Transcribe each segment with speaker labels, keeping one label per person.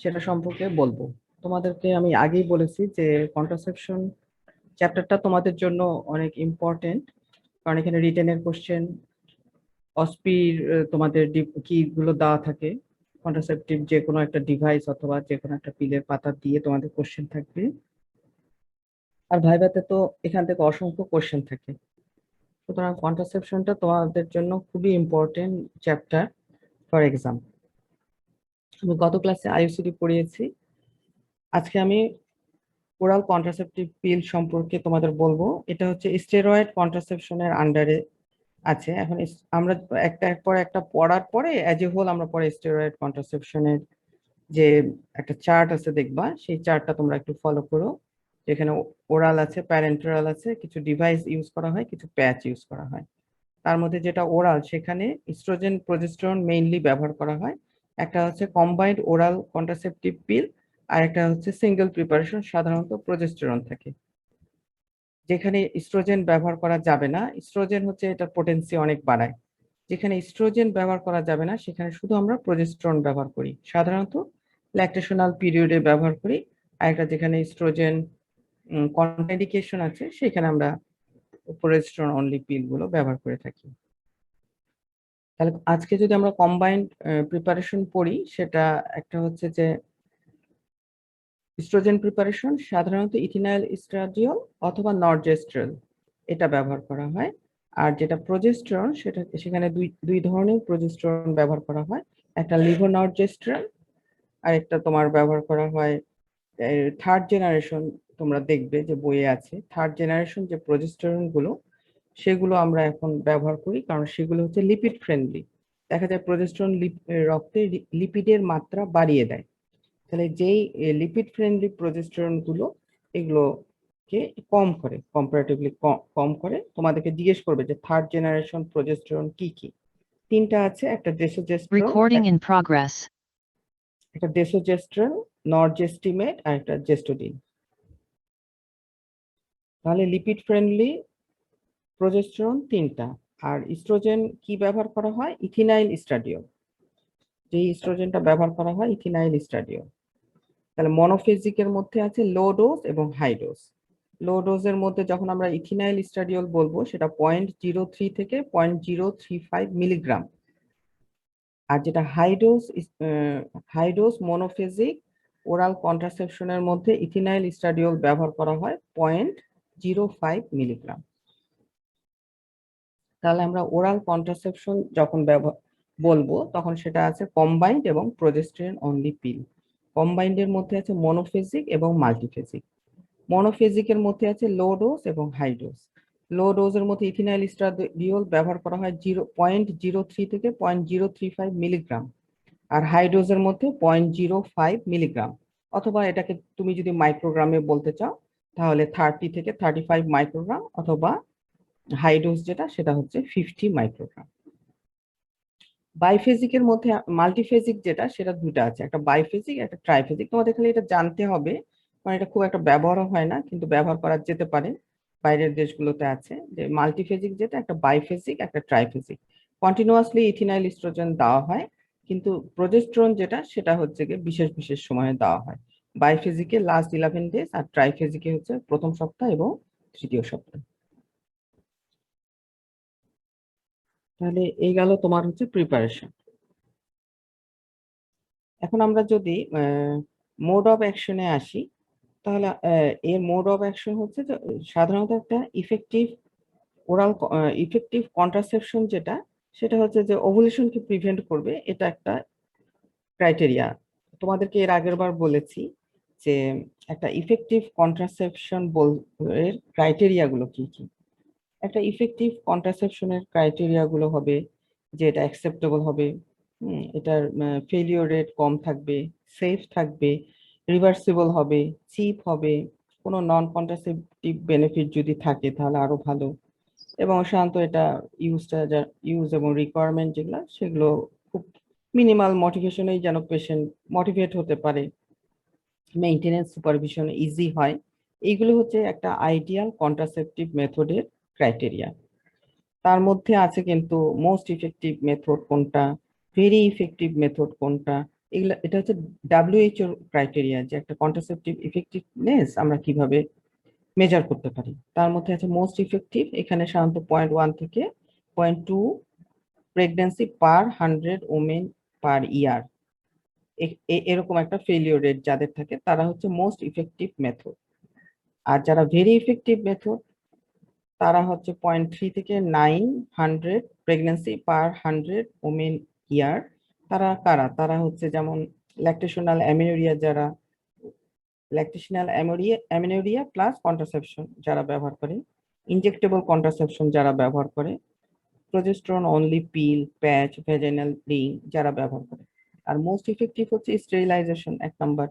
Speaker 1: সেটা সম্পর্কে বলবো। তোমাদেরকে আমি আগেই বলেছি যে কন্ট্রাসেপশন চ্যাপ্টারটা তোমাদের জন্য অনেক ইম্পর্টেন্ট, কারণ এখানে রিটেনের কোশ্চেন, অস্পির তোমাদের কি গুলো দেওয়া থাকে, কন্ট্রাসেপটিভ যে কোনো একটা ডিভাইস অথবা যে কোনো একটা পিলের পাতা দিয়ে তোমাদের কোশ্চেন থাকবে। আর ভাইভাতে তো এখান থেকে অসংখ্য কোশ্চেন থাকে। সুতরাং কন্ট্রাসেপশনটা তোমাদের জন্য খুবই ইম্পর্টেন্ট চ্যাপ্টার ফর এক্সাম। আমি গত ক্লাসে আইইউসিডি পড়িয়েছি, আজকে আমি ওরাল কন্ট্রাসেপটিভ পিল সম্পর্কে তোমাদের বলবো। এটা হচ্ছে স্টেরয়েড কন্ট্রাসেপশনের আন্ডারে আছে। এখন আমরা একটা পর একটা পড়ার পরে অ্যাজ এ হোল আমরা পরে স্টেরয়েড কন্ট্রাসেপশনের যে একটা চার্ট আছে দেখবা, সেই চার্টটা তোমরা একটু ফলো করো। যেখানে ওরাল আছে, প্যারেন্টেরাল আছে, কিছু ডিভাইস ইউজ করা হয়, কিছু প্যাচ ইউজ করা হয়। তার মধ্যে যেটা ওরাল, সেখানে ইস্ট্রোজেন প্রজেস্টেরন মেইনলি ব্যবহার করা হয়। একটা হচ্ছে কম্বাইন্ড ওরাল কন্ট্রাসেপটিভ পিল, আর একটা হচ্ছে সিঙ্গেল প্রিপারেশন, সাধারণত প্রজেস্টেরন থাকে। যেখানে ইস্ট্রোজেন ব্যবহার করা যাবে না, ইস্ট্রোজেন হচ্ছে এটার পোটেন্সি অনেক বাড়ায়। যেখানে ইস্ট্রোজেন ব্যবহার করা যাবে না, সেখানে শুধু আমরা প্রজেস্টেরন ব্যবহার করি, সাধারণত ল্যাকটেশনাল পিরিয়ডে ব্যবহার করি। আর একটা যেখানে ইস্ট্রোজেন কন্ট্রাইন্ডিকেশন আছে, সেখানে আমরা প্রজেস্টেরন অনলি পিল গুলো ব্যবহার করে থাকি। তাহলে আজকে যদি আমরা কম্বাইন্ড প্রিপারেশন পড়ি, সেটা একটা হচ্ছে যে ইস্ট্রোজেন প্রিপারেশন সাধারণত ইথিনাইল ইস্ট্রাডিওল অথবা নরজেস্ট্রল এটা ব্যবহার করা হয়। আর যেটা প্রজেস্টেরন, সেটা সেখানে দুই ধরনের প্রজেস্টেরন ব্যবহার করা হয়। একটা লিভোনরজেস্ট্রল, আর একটা তোমার ব্যবহার করা হয় থার্ড জেনারেশন। তোমরা দেখবে যে বইয়ে আছে থার্ড জেনারেশন যে প্রজেস্টেরন গুলো, সেগুলো আমরা এখন ব্যবহার করি, কারণ সেগুলো হচ্ছে লিপিড ফ্রেন্ডলি। দেখা যায় প্রজেস্টেরন রক্তে লিপিডের মাত্রা বাড়িয়ে দেয়। তাহলে যেই লিপিড ফ্রেন্ডলি প্রজেস্টেরন গুলো, এগুলোকে কম করে, কম্পারেটিভলি কম করে। তোমাদেরকে জিজ্ঞেস করবে যে থার্ড জেনারেশন প্রজেস্টেরন কি কি। তিনটা আছে, একটা ডেসোজেস্টেরন,
Speaker 2: Recording in progress.
Speaker 1: একটা ডেসোজেস্টেরন, নরজেস্টিমেট, আর একটা জেস্টোডিন। তাহলে লিপিড ফ্রেন্ডলি প্রজেস্টেরন তিনটা। আর ইস্ট্রোজেন কি ব্যবহার করা হয়? Ethinyl oestradiol. যে ইস্ট্রোজেনটা ব্যবহার করা হয় ইথিনাইল ইস্ট্রাডিওল। তাহলে মনোফেজিকের মধ্যে আছে লো ডোজ এবং হাই ডোজ। লো ডোজের মধ্যে যখন আমরা ইথিনাইল স্ট্রাডিওল বলবো, সেটা 0.03 থেকে 0.035 মিলিগ্রাম। আর যেটা হাই ডোজ মনোফেজিক ওরাল কন্ট্রাসেপশনের মধ্যে ইথিনাইল স্ট্রাডিওল ব্যবহার করা হয় 0.05 মিলিগ্রাম। তাহলে আমরা ওরাল কন্ট্রাসেপশন যখন বলবো, তখন সেটা আছে কম্বাইন্ড এবং প্রজেস্টেরন অনলি পিল। কম্বাইন্ডের মধ্যে আছে মনোফেজিক এবং মাল্টিফেজিক। মনোফেজিকের মধ্যে আছে লো ডোজ এবং হাই ডোজ। লো ডোজের মধ্যে ইথিনাইল স্ট্রাডিওল ব্যবহার করা হয় 0.03 থেকে 0.035 মিলিগ্রাম। আর হাই ডোজের মধ্যে 0.05 মিলিগ্রাম, অথবা এটাকে তুমি যদি মাইক্রোগ্রামে বলতে চাও, তাহলে 30 থেকে 35 মাইক্রোগ্রাম, অথবা হাই ডোজ যেটা সেটা হচ্ছে 50 মাইক্রোগ্রাম। বাইফেজিকের মধ্যে মাল্টিফেজিক যেটা, সেটা দুটো আছে, একটা বাইফেজিক, একটা ট্রাইফেজিক। তোমাদের খালি এটা জানতে হবে, কারণ এটা খুব একটা ব্যবহারও হয় না, কিন্তু ব্যবহার করা যেতে পারে। বাইরের দেশগুলোতে আছে যে মাল্টিফেজিক যেটা, একটা বাইফেজিক, একটা ট্রাইফেজিক। কন্টিনিউয়াসলি ইথিনাইল ইস্ট্রোজেন দেওয়া হয়, কিন্তু প্রজেস্টেরন যেটা, সেটা হচ্ছে গিয়ে বিশেষ বিশেষ সময়ে দেওয়া হয়। বাইফেজিকে লাস্ট 11 ডেজ, আর ট্রাইফেজিকে হচ্ছে প্রথম সপ্তাহ এবং তৃতীয় সপ্তাহ। তাহলে এই গেল তোমার হচ্ছে প্রিপারেশন। এখন আমরা যদি মোড অফ অ্যাকশনে আসি, তাহলে এর মোড অফ অ্যাকশন হচ্ছে যে সাধারণত একটা ইফেক্টিভ কন্ট্রাসেপশন যেটা, সেটা হচ্ছে যে ওভুলেশনকে প্রিভেন্ট করবে, এটা একটা ক্রাইটেরিয়া। তোমাদেরকে এর আগের বার বলেছি যে একটা ইফেক্টিভ কন্ট্রাসেপশন এর ক্রাইটেরিয়া গুলো কি কি। একটা ইফেক্টিভ কন্ট্রাসেপশনের ক্রাইটেরিয়া গুলো হবে যে এটা অ্যাকসেপ্টেবল হবে, এটার ফেলিওর রেট কম থাকবে, সেফ থাকবে, রিভার্সিবল হবে, চিপ হবে, কোনো নন কন্ট্রাসেপটিভ বেনিফিট যদি থাকে তাহলে আরো ভালো, এবং সাধারণত এটা ইউজ এবং রিকোয়ারমেন্ট যেগুলো, সেগুলো খুব মিনিমাল মোটিভেশনেই যেন পেশেন্ট মোটিভেট হতে পারে, মেইনটেনেন্স সুপারভিশন ইজি হয়। এইগুলো হচ্ছে একটা আইডিয়াল কন্ট্রাসেপটিভ মেথডের ক্রাইটেরিয়া। তার মধ্যে আছে কিন্তু মোস্ট ইফেক্টিভ মেথড কোনটা, ভেরি ইফেক্টিভ মেথড কোনটা, এগুলা এটা হচ্ছে WHO ক্রাইটেরিয়া, যে একটা কন্ট্রাসেপটিভ ইফেক্টিভনেস আমরা কিভাবে মেজার করতে পারি। তার মধ্যে আছে মোস্ট ইফেক্টিভ, এখানে সাধারণত 0.1 থেকে 0.2 প্রেগন্যান্সি পার 100 ওমেন পার ইয়ার, এরকম একটা ফেলিওর রেট যাদের থাকে তারা হচ্ছে মোস্ট ইফেক্টিভ মেথড। আর যারা ভেরি ইফেক্টিভ মেথড তারা হচ্ছে 0.3 থেকে 900 প্রেগন্যান্সি পার 100 ওমেন ইয়ার। তারা কারা? তারা হচ্ছে যেমন ল্যাকটেশনাল অ্যামিনোরিয়া, যারা ল্যাকটেশনাল অ্যামিনোরিয়া প্লাস কন্ট্রাসেপশন যারা ব্যবহার করে, ইনজেক্টেবল কন্ট্রাসেপশন যারা ব্যবহার করে, প্রোজেস্টেরন অনলি পিল, প্যাচ, ভ্যাজাইনাল রিং যারা ব্যবহার করে। আর মোস্ট ইফেক্টিভ হচ্ছে স্টেরিলাইজেশন 1 নাম্বার,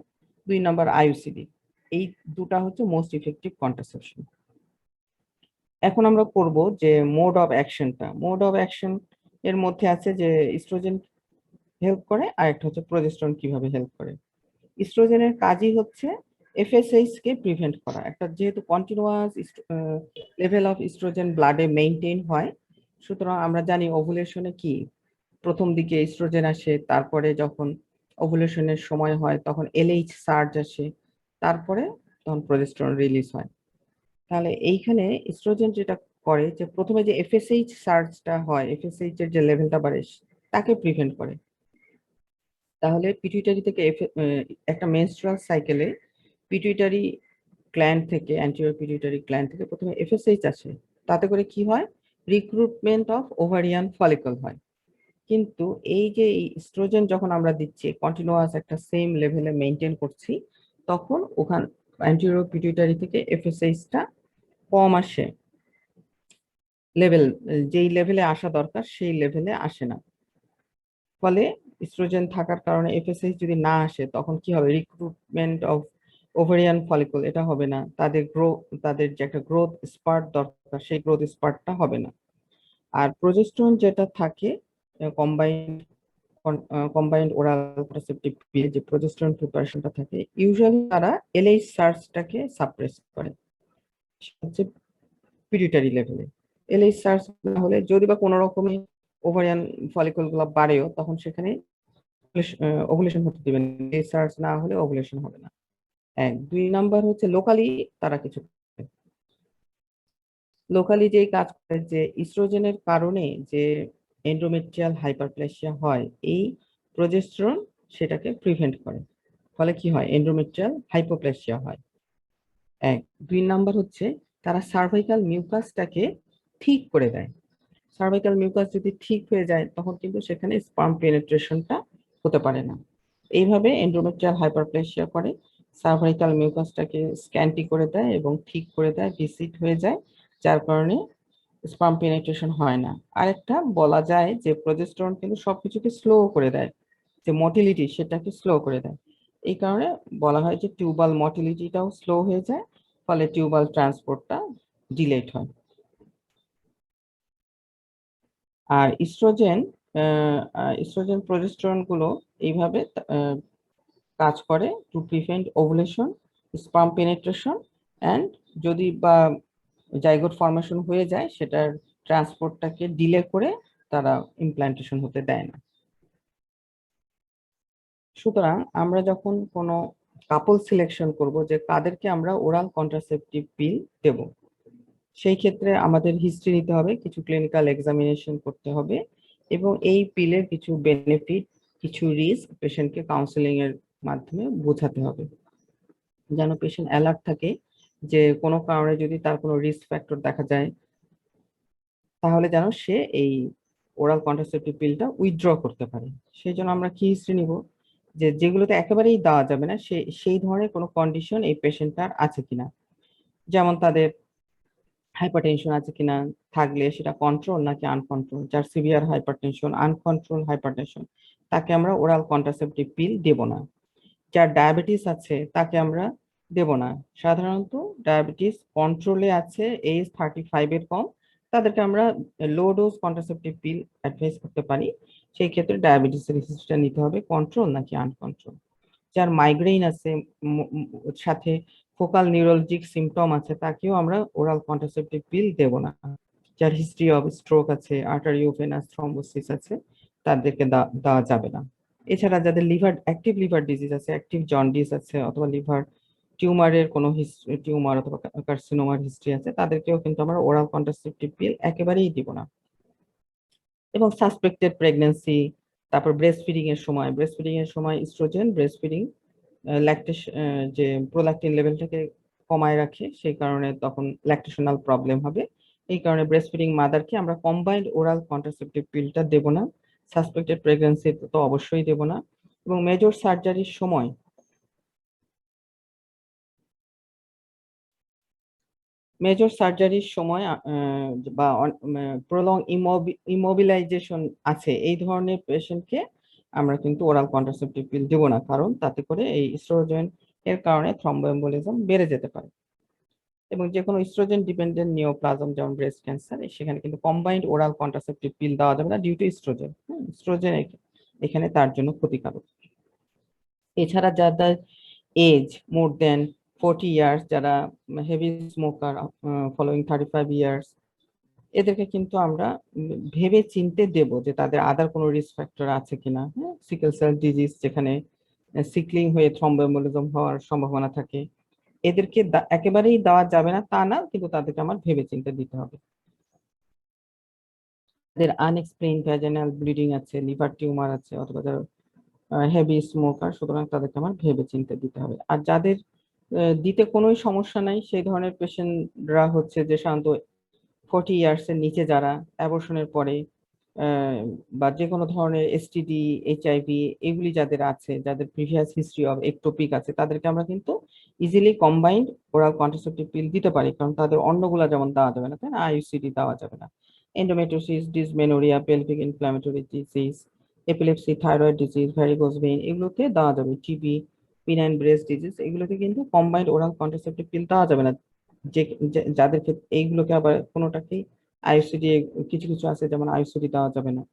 Speaker 1: 2 নাম্বার আইইউসিডি। এই দুটা হচ্ছে মোস্ট ইফেক্টিভ কন্ট্রাসেপশন। এখন আমরা করব যে মোড অফ অ্যাকশনটা। মোড অফ অ্যাকশন এর মধ্যে আছে যে ইস্ট্রোজেন হেল্প করে, আর একটা হচ্ছে প্রোজেস্টেরন কিভাবে হেল্প করে। ইস্ট্রোজেনের কাজই হচ্ছে এফএসএইচ কে প্রিভেন্ট করা। একটা যেহেতু কন্টিনিউয়াস লেভেল অফ ইস্ট্রোজেন ব্লাডে মেইনটেইন হয়, সুতরাং আমরা জানি ওভুলেশনে কি প্রথম দিকে ইস্ট্রোজেন আসে, তারপরে যখন ওভুলেশনের সময় হয় তখন এলএইচ সার্জ আসে, তারপরে তখন প্রোজেস্টেরন রিলিজ হয়। তাহলে এইখানে ইস্ট্রোজেন যেটা করে যে প্রথমে যে এফএসএইচ সার্জটা হয়, এফএসএইচ এর যে লেভেলটা বাড়ে তাকে প্রিভেন্ট করে। তাহলে পিটুইটারি থেকে একটা মেনস্ট্রুয়াল সাইকেলে পিটুইটারি গ্ল্যান্ড থেকে, অ্যান্টেরিয়র পিটুইটারি গ্ল্যান্ড থেকে প্রথমে এফএসএইচ আসে, তাতে করে কি হয়, রিক্রুটমেন্ট অফ ওভারিয়ান ফলিকল হয়। কিন্তু এই যে ইস্ট্রোজেন যখন আমরা দিচ্ছি কন্টিনিউয়াস একটা সেম লেভেলে মেনটেন করছি, তখন ওখান অ্যান্টেরিয়র পিটুইটারি থেকে এফএসএইচটা কম আসে, লেভেল যেই লেভেলে আসা দরকার সেই লেভেলে আসে না। ফলে ইস্ট্রোজেন থাকার কারণে এফএসএইচ যদি না আসে তখন কি হবে, রিক্রুটমেন্ট অফ ওভারিয়ান ফলিকল এটা হবে না, তাদের যে একটা গ্রোথ স্পার্ট দরকার সেই গ্রোথ স্পার্টটা হবে না। আর প্রোজেস্টেরন যেটা থাকে কম্বাইন্ড কম্বাইন্ড ওরাল কন্ট্রাসেপটিভ পিল, যে প্রোজেস্টেরন প্রিপারেশনটা থাকে, ইউজুয়ালি তারা এলএইচ সার্চটাকে সাপ্রেস করে, হচ্ছে পিটুইটারি লেভেলে। এলএইচ সার্চ না হলে যদি বা কোনো রকমে ওভারিয়ান ফলিকল গুলো বাড়েও, তখন সেখানে ওভুলেশন হতে দিবেন, এলএইচ সার্চ না হলে ওভুলেশন হবে না। 2 নাম্বার হচ্ছে লোকালি তারা কিছু লোকালি যেই কাজ করে, যে ইস্ট্রোজেনের কারণে যে এন্ডোমেট্রিয়াল হাইপারপ্লেসিয়া হয়, এই প্রোজেস্টেরন সেটাকে প্রিভেন্ট করে। ফলে কি হয়, এন্ডোমেট্রিয়াল হাইপোপ্লেসিয়া হয়। 2 নাম্বার হচ্ছে তারা সার্ভাইকাল মিউকাসটাকে ঠিক করে দেয়। সার্ভাইকাল মিউকাস যদি ঠিক হয়ে যায় তখন কিন্তু সেখানে স্পার্ম পেনেট্রেশনটা হতে পারে না। এইভাবে এন্ডোমেট্রিয়াল হাইপারপ্লেসিয়া করে সার্ভাইকাল মিউকাসটাকে স্ক্যান্টি করে দেয় এবং ঠিক করে দেয়, ভিসিট হয়ে যায়, যার কারণে স্পার্ম পেনিট্রেশন হয় না। আরেকটা বলা যায় যে প্রোজেস্টেরন কিন্তু সবকিছুকে স্লো করে দেয়, যে মোটিলিটি সেটাকে স্লো করে দেয়। এই কারণে বলা হয় যে টিউবাল মোটিলিটিটাও স্লো হয়ে যায়, ফলে টিউবাল ট্রান্সপোর্টটা ডিলেট হয়। আর ইস্ট্রোজেন প্রোজেস্টেরন গুলো এইভাবে কাজ করে to prevent ovulation, sperm penetration, and যদি বা জাইগোট ফর্মেশন হয়ে যায় সেটার ট্রান্সপোর্টটাকে ডিলে করে তারা ইমপ্ল্যান্টেশন হতে দেয় না। সুতরাং আমরা যখন কোনো কাপল সিলেকশন করব যে কাদেরকে আমরা ওরাল কন্ট্রাসেপটিভ পিল দেব, সেই ক্ষেত্রে আমাদের হিস্ট্রি নিতে হবে, কিছু ক্লিনিক্যাল এক্সামিনেশন করতে হবে, এবং এই পিলের কিছু বেনিফিট, কিছু রিস্ক পেশেন্টকে কাউন্সেলিং এর মাধ্যমে বোঝাতে হবে, যেন পেশেন্ট অ্যালার্ট থাকে যে কোনো কারণে যদি তার কোনো রিস্ক ফ্যাক্টর দেখা যায় তাহলে যেন সে এই ওরাল কন্ট্রাসেপটিভ পিলটা উইথড্র করতে পারে। সেই জন্য আমরা কি হিস্ট্রি নিব, যে যেগুলোতে একেবারেই দেওয়া যাবে না সেই ধরনের কোনো কন্ডিশন এই পেশেন্টটার আছে কিনা, যেমন তাদের হাইপারটেনশন আছে কিনা, থাকলে সেটা কন্ট্রোল নাকি আনকন্ট্রোল। যার সিভিয়ার হাইপারটেনশন, আনকন্ট্রোল হাইপারটেনশন, তাকে আমরা ওরাল কন্ট্রাসেপটিভ পিল দেব না। যার ডায়াবেটিস আছে তাকে আমরা দেব না। সাধারণত ডায়াবেটিস কন্ট্রোলে আছে, এজ 35 এর কম, তাদেরকে আমরা low dose contraceptive pill advice করতে পারি। সেই ক্ষেত্রে ডায়াবেটিসের হিস্ট্রিটা নিতে হবে, কন্ট্রোল নাকি আনকন্ট্রোল। যার মাইগ্রেইন আছে সাথে ফোকাল নিউরোলজিক সিমটম আছে, তাকেও আমরা ওরাল কন্ট্রাসেপটিভ পিল দেব না। যার হিস্ট্রি অফ স্ট্রোক আছে, আর্টারিওভেনাস থ্রম্বোসিস আছে, তাদেরকে দেওয়া যাবে না। এছাড়া যাদের অ্যাক্টিভ লিভার ডিজিজ আছে, অ্যাক্টিভ জন্ডিস আছে, অথবা লিভার টিউমারের কোনো টিউমার অথবা কার্সিনোমার হিস্ট্রি আছে, তাদেরকেও কিন্তু আমরা ওরাল কন্ট্রাসেপটিভ পিল একেবারেই দিব না। এবং সাসপেক্টেড প্রেগন্যান্সি, তারপর ব্রেস্ট ফিডিং এর সময় ইস্ট্রোজেন ব্রেস্ট ফিডিং ল্যাকটেশন যে প্রোল্যাকটিন লেভেলটাকে কমায় রাখে, সেই কারণে তখন ল্যাকটেশনাল প্রবলেম হবে। এই কারণে ব্রেস্ট ফিডিং মাদারকে আমরা কম্বাইন্ড ওরাল কন্ট্রাসেপটিভ পিলটা দেব না। সাসপেক্টেড প্রেগন্যান্সি তো অবশ্যই দেব না। এবং মেজর সার্জারির সময় বা প্রলং ইমোবিলাইজেশন আছে এই ধরনের পেশেন্টকে আমরা কিন্তু ওরাল কন্ট্রাসেপটিভ পিল দেব না, কারণ তাতে করে এই ইস্ট্রোজেন এর কারণে থ্রম্বোএম্বোলিজম বেড়ে যেতে পারে। এবং যে কোনো ইস্ট্রোজেন ডিপেন্ডেন্ট নিওপ্লাজম যেমন ব্রেস্ট ক্যান্সার, সেখানে কিন্তু কম্বাইন্ড ওরাল কন্ট্রাসেপটিভ পিল দেওয়া যাবে না ডিউ টু ইস্ট্রোজেন। ইস্ট্রোজেন এখানে তার জন্য ক্ষতিকারক। এছাড়া যাদের এজ মোর দেন 40 ইয়ার্স, যারা হেভি স্মোকার ফলোইং 35 ইয়ার্স, এদেরকে কিন্তু আমরা ভেবে চিনতে দেব যে তাদের আদার কোনো রিস্ক ফ্যাক্টর আছে কিনা। হ্যাঁ, সিকেল সেল ডিজিজ যেখানে সিকলিং হয়ে থ্রম্বোএম্বোলিজম হওয়ার সম্ভাবনা থাকে, এদেরকে একেবারেই দেওয়া যাবে না তা না, কিন্তু তাদেরকে আমার ভেবে চিন্তে দিতে হবে। যাদের আনএক্সপ্লেইন ভ্যাজাইনাল ব্লিডিং আছে, লিভার টিউমার আছে, অথবা যারা হেভি স্মোকার, সুতরাং তাদেরকে আমার ভেবে চিন্তে দিতে হবে। আর যাদের দিতে কোনো সমস্যা নাই, সেই ধরনের পেশেন্টরা হচ্ছে যে সাধারণত 40 ইয়ার্স এর নিচে, যারা অ্যাবর্শনের পরে বা যে কোনো ধরনের এসটিডি, এইচআইভি এগুলি যাদের আছে, যাদের প্রিভিয়াস হিস্ট্রি অফ একটোপিক আছে, তাদেরকে আমরা কিন্তু ইজিলি কম্বাইন্ড ওরাল কন্ট্রাসেপটিভ পিল দিতে পারি, কারণ তাদের অন্যগুলা যেমন দেওয়া যাবে না, তাই না, আইইউসিডি দেওয়া যাবে না, endometriosis, dysmenorrhoea, pelvic inflammatory disease, epilepsy, thyroid disease, varicose vein, এগুলোতে দেওয়া যাবে। টিবি, পিনাইন ব্রেস্ট ডিজিজ, এগুলোতে কিন্তু কম্বাইন্ড ওরাল কন্ট্রাসেপটিভ পিল দেওয়া যাবে না। যাদের ক্ষেত্রে এইগুলোকে আবার কোনোটাকেই আইসিডি, কিছু কিছু আছে যেমন আইসিডি দেওয়া যাবে না,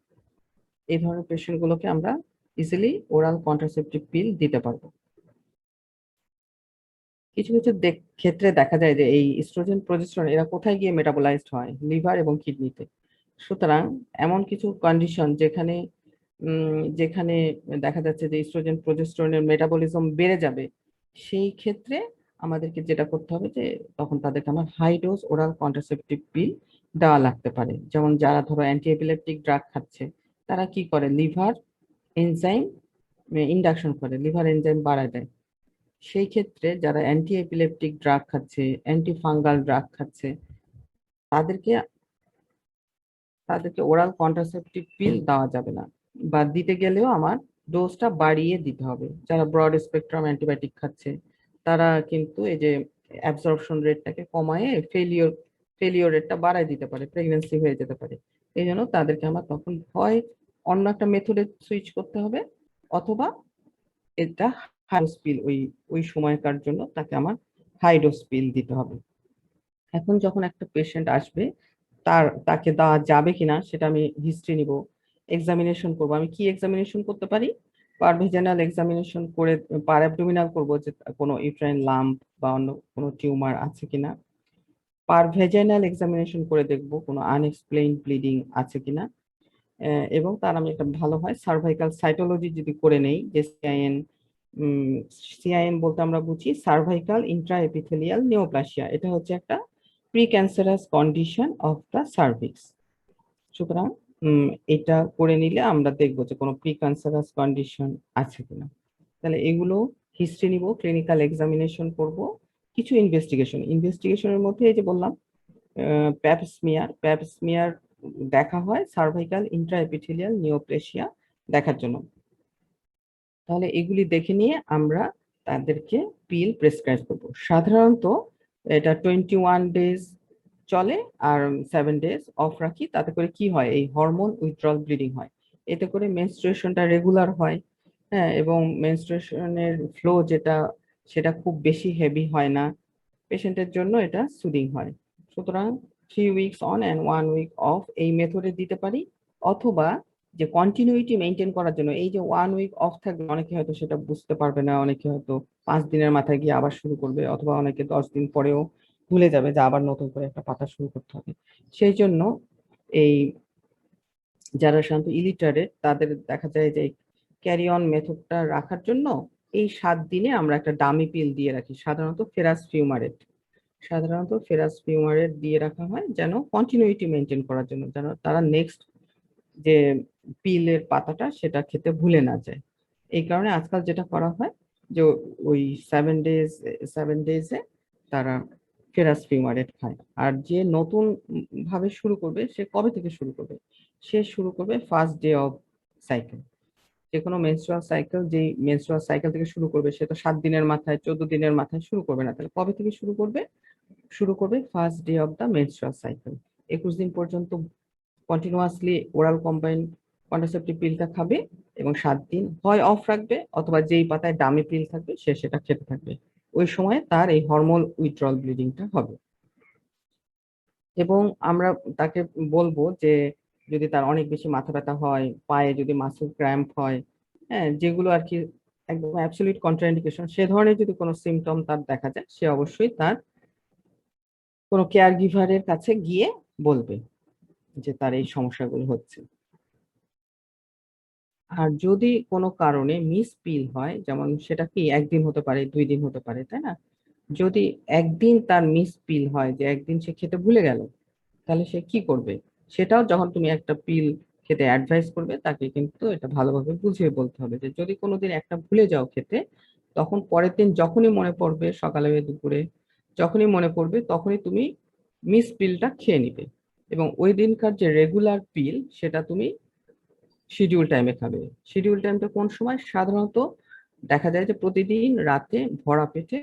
Speaker 1: এই ধরনের পেশেন্ট গুলোকে আমরা ইজিলি ওরাল কন্ট্রাসেপটিভ পিল দিতে পারবো। কিছু কিছু ক্ষেত্রে দেখা যায় যে এই ইস্ট্রোজেন প্রজেস্টেরন এরা কোথায় গিয়ে মেটাবোলাইজড হয়, লিভার এবং কিডনিতে। সুতরাং এমন কিছু কন্ডিশন যেখানে যেখানে দেখা যাচ্ছে যে ইস্ট্রোজেন প্রজেস্টেরনের মেটাবলিজম বেড়ে যাবে, সেই ক্ষেত্রে আমাদেরকে যেটা করতে হবে যে তখন তাদেরকে আমার high dose oral contraceptive pill দেওয়া লাগতে পারে। যেমন যারা ধরো অ্যান্টি এপিলেপটিক ড্রাগ খাচ্ছে, তারা কি করে, লিভার এনজাইম ইন্ডাকশন করে, লিভার এনজাইম বাড়ায় দেয়। সেই ক্ষেত্রে যারা অ্যান্টি এপিলেপটিক ড্রাগ খাচ্ছে, অ্যান্টি ফাঙ্গাল ড্রাগ খাচ্ছে, তাদেরকে তাদেরকে ওরাল কন্ট্রাসেপটিভ পিল দেওয়া যাবে না, বা দিতে গেলেও আমার ডোজটা বাড়িয়ে দিতে হবে। যারা ব্রড স্পেকট্রাম অ্যান্টিবায়োটিক খাচ্ছে, তারা কিন্তু এই যে অ্যাবজর্পশন রেটটাকে কমায় ফেলিওর রেটটা বাড়ায় দিতে পারে, প্রেগনেন্সি হয়ে যেতে পারে। এই জন্য তাদেরকে আমার তখন হয় অন্য একটা মেথডে সুইচ করতে হবে, অথবা এটা হাই ডোজ পিল, ওই ওই সময়কার জন্য তাকে আমার হাই ডোজ পিল দিতে হবে। এখন যখন একটা পেশেন্ট আসবে, তাকে দেওয়া যাবে কিনা সেটা আমি হিস্ট্রি নিব, এক্সামিনেশন করব। আমি কি এক্সামিনেশন করতে পারি, পারভেজানাল এক্সামিনেশন করে পার অ্যাবডোমিনাল করব যে কোনো ইউট্রাইন লাম্প বা অন্য কোনো টিউমার আছে কিনা। পারভেজানাল এক্সামিনেশন করে দেখব কোনো আনএক্সপ্লেইন ব্লিডিং আছে কিনা। এবং তার আমি একটা ভালো হয় সার্ভাইকাল সাইটোলজি যদি করে নেই, যে সিআইএন, সিআইএন বলতে আমরা বুঝি সার্ভাইকাল ইন্ট্রা এপিথেলিয়াল নিওপ্লাসিয়া, এটা হচ্ছে একটা pre cancerous condition of the cervix. সুতরাং এটা করে নিলে আমরা দেখবো যে কোনো প্রি ক্যান্সারাস কন্ডিশন আছে কিনা। তাহলে এগুলো হিস্ট্রি নিব, ক্লিনিক্যাল এক্সামিনেশন করব, কিছু ইনভেস্টিগেশনের মধ্যে এই যে বললাম প্যাপস্মিয়ার দেখা হয় সার্ভাইকাল ইন্ট্রাএপিথেলিয়াল নিওপ্লেসিয়া দেখার জন্য। তাহলে এগুলি দেখে নিয়ে আমরা তাদেরকে পিল প্রেসক্রাইব করব। সাধারণত এটা 21 ডেজ চলে, আর 7 ডেজ অফ রাখি। তাতে করে কি হয়, এই হরমোন উইথড্রল ব্লিডিং হয়, এতে করে মেনস্ট্রুয়েশনটা রেগুলার হয়। হ্যাঁ, এবং মেনস্ট্রুয়েশনের ফ্লো যেটা, সেটা খুব বেশি হেভি হয় না, পেশেন্টের জন্য এটা সুদিং হয়। সুতরাং 3 weeks on and 1 week off এই মেথডে দিতে পারি। অথবা যে কন্টিনিউইটি মেনটেন করার জন্য, এই যে 1 উইক অফ থাকবে, অনেকে হয়তো সেটা বুঝতে পারবে না, অনেকে হয়তো 5 দিনের মাথায় গিয়ে আবার শুরু করবে, অথবা অনেকে 10 দিন পরেও ভুলে যাবে যে আবার নতুন করে একটা পাতা শুরু করতে হবে। সেই জন্য এই যারা সাধারণত ইলিটারেট, তাদের দেখা যায় যে ক্যারি অন মেথডটা রাখার জন্য এই 7 দিনে আমরা একটা ডামি পিল দিয়ে রাখি, সাধারণত ফেরাস ফিউমারেট দিয়ে রাখা হয় যেন কন্টিনিউটি মেনটেন করার জন্য, যেন তারা নেক্সট যে পিলের পাতাটা সেটা খেতে ভুলে না যায়। এই কারণে আজকাল যেটা করা হয় যে ওই 7 ডেজে তারা ফেরাস ফিউমারেট খায়। আর যে নতুন ভাবে শুরু করবে সে কবে থেকে শুরু করবে? সে শুরু করবে ফার্স্ট ডে অফ সাইকেল। যে কোনো মেনস্ট্রুয়াল সাইকেল থেকে শুরু করবে সে তো 7 দিনের মাথায় 14 দিনের মাথায় শুরু করবে না, তাহলে কবে থেকে শুরু করবে? শুরু করবে first day of the menstrual cycle. 21 দিন পর্যন্ত কন্টিনিউয়াসলি ওরাল কম্বাইন্ড কন্ট্রাসেপটিভ পিলটা খাবে এবং 7 দিন হয় অফ রাখবে অথবা যেই পাতায় ডামি পিল থাকবে সে সেটা খেতে থাকবে। ওই সময় তার এই হরমোন উইথড্রল ব্লিডিংটা হবে। এবং আমরা তাকে বলবো যে যদি তার অনেক বেশি মাথা ব্যথা হয়, পায়ে যদি মাসল ক্র্যাম্প হয়, হ্যাঁ, যেগুলো আর কি একদম অ্যাবসলিউট কন্ট্রাইন্ডিকেশন, সে ধরনের যদি কোনো সিমটম তার দেখা যায় সে অবশ্যই তার কোনো কেয়ার গিভারের কাছে গিয়ে বলবে যে তার এই সমস্যাগুলো হচ্ছে। আর যদি কোনো কারণে মিস পিল হয়, যেমন সেটা কি একদিন হতে পারে 2 দিন হতে পারে, তাই না? যদি একদিন তার মিস পিল হয় যে একদিন সে খেতে ভুলে গেল, তাহলে সে কি করবে? সেটাও যখন তুমি একটা পিল খেতে অ্যাডভাইস করবে তাকে কিন্তু এটা ভালোভাবে বুঝিয়ে বলতে হবে যে যদি কোনোদিন একটা ভুলে যাও খেতে, তখন পরের দিন যখনই মনে পড়বে, সকালে দুপুরে যখনই মনে পড়বে তখনই তুমি মিস পিলটা খেয়ে নিবে এবং ওই দিনকার যে রেগুলার পিল সেটা তুমি শিডিউল টাইমে খাবে। শিডিউল টাইমটা কোন সময়? সাধারণত দেখা যায় যে প্রতিদিন রাতে ভরা পেটে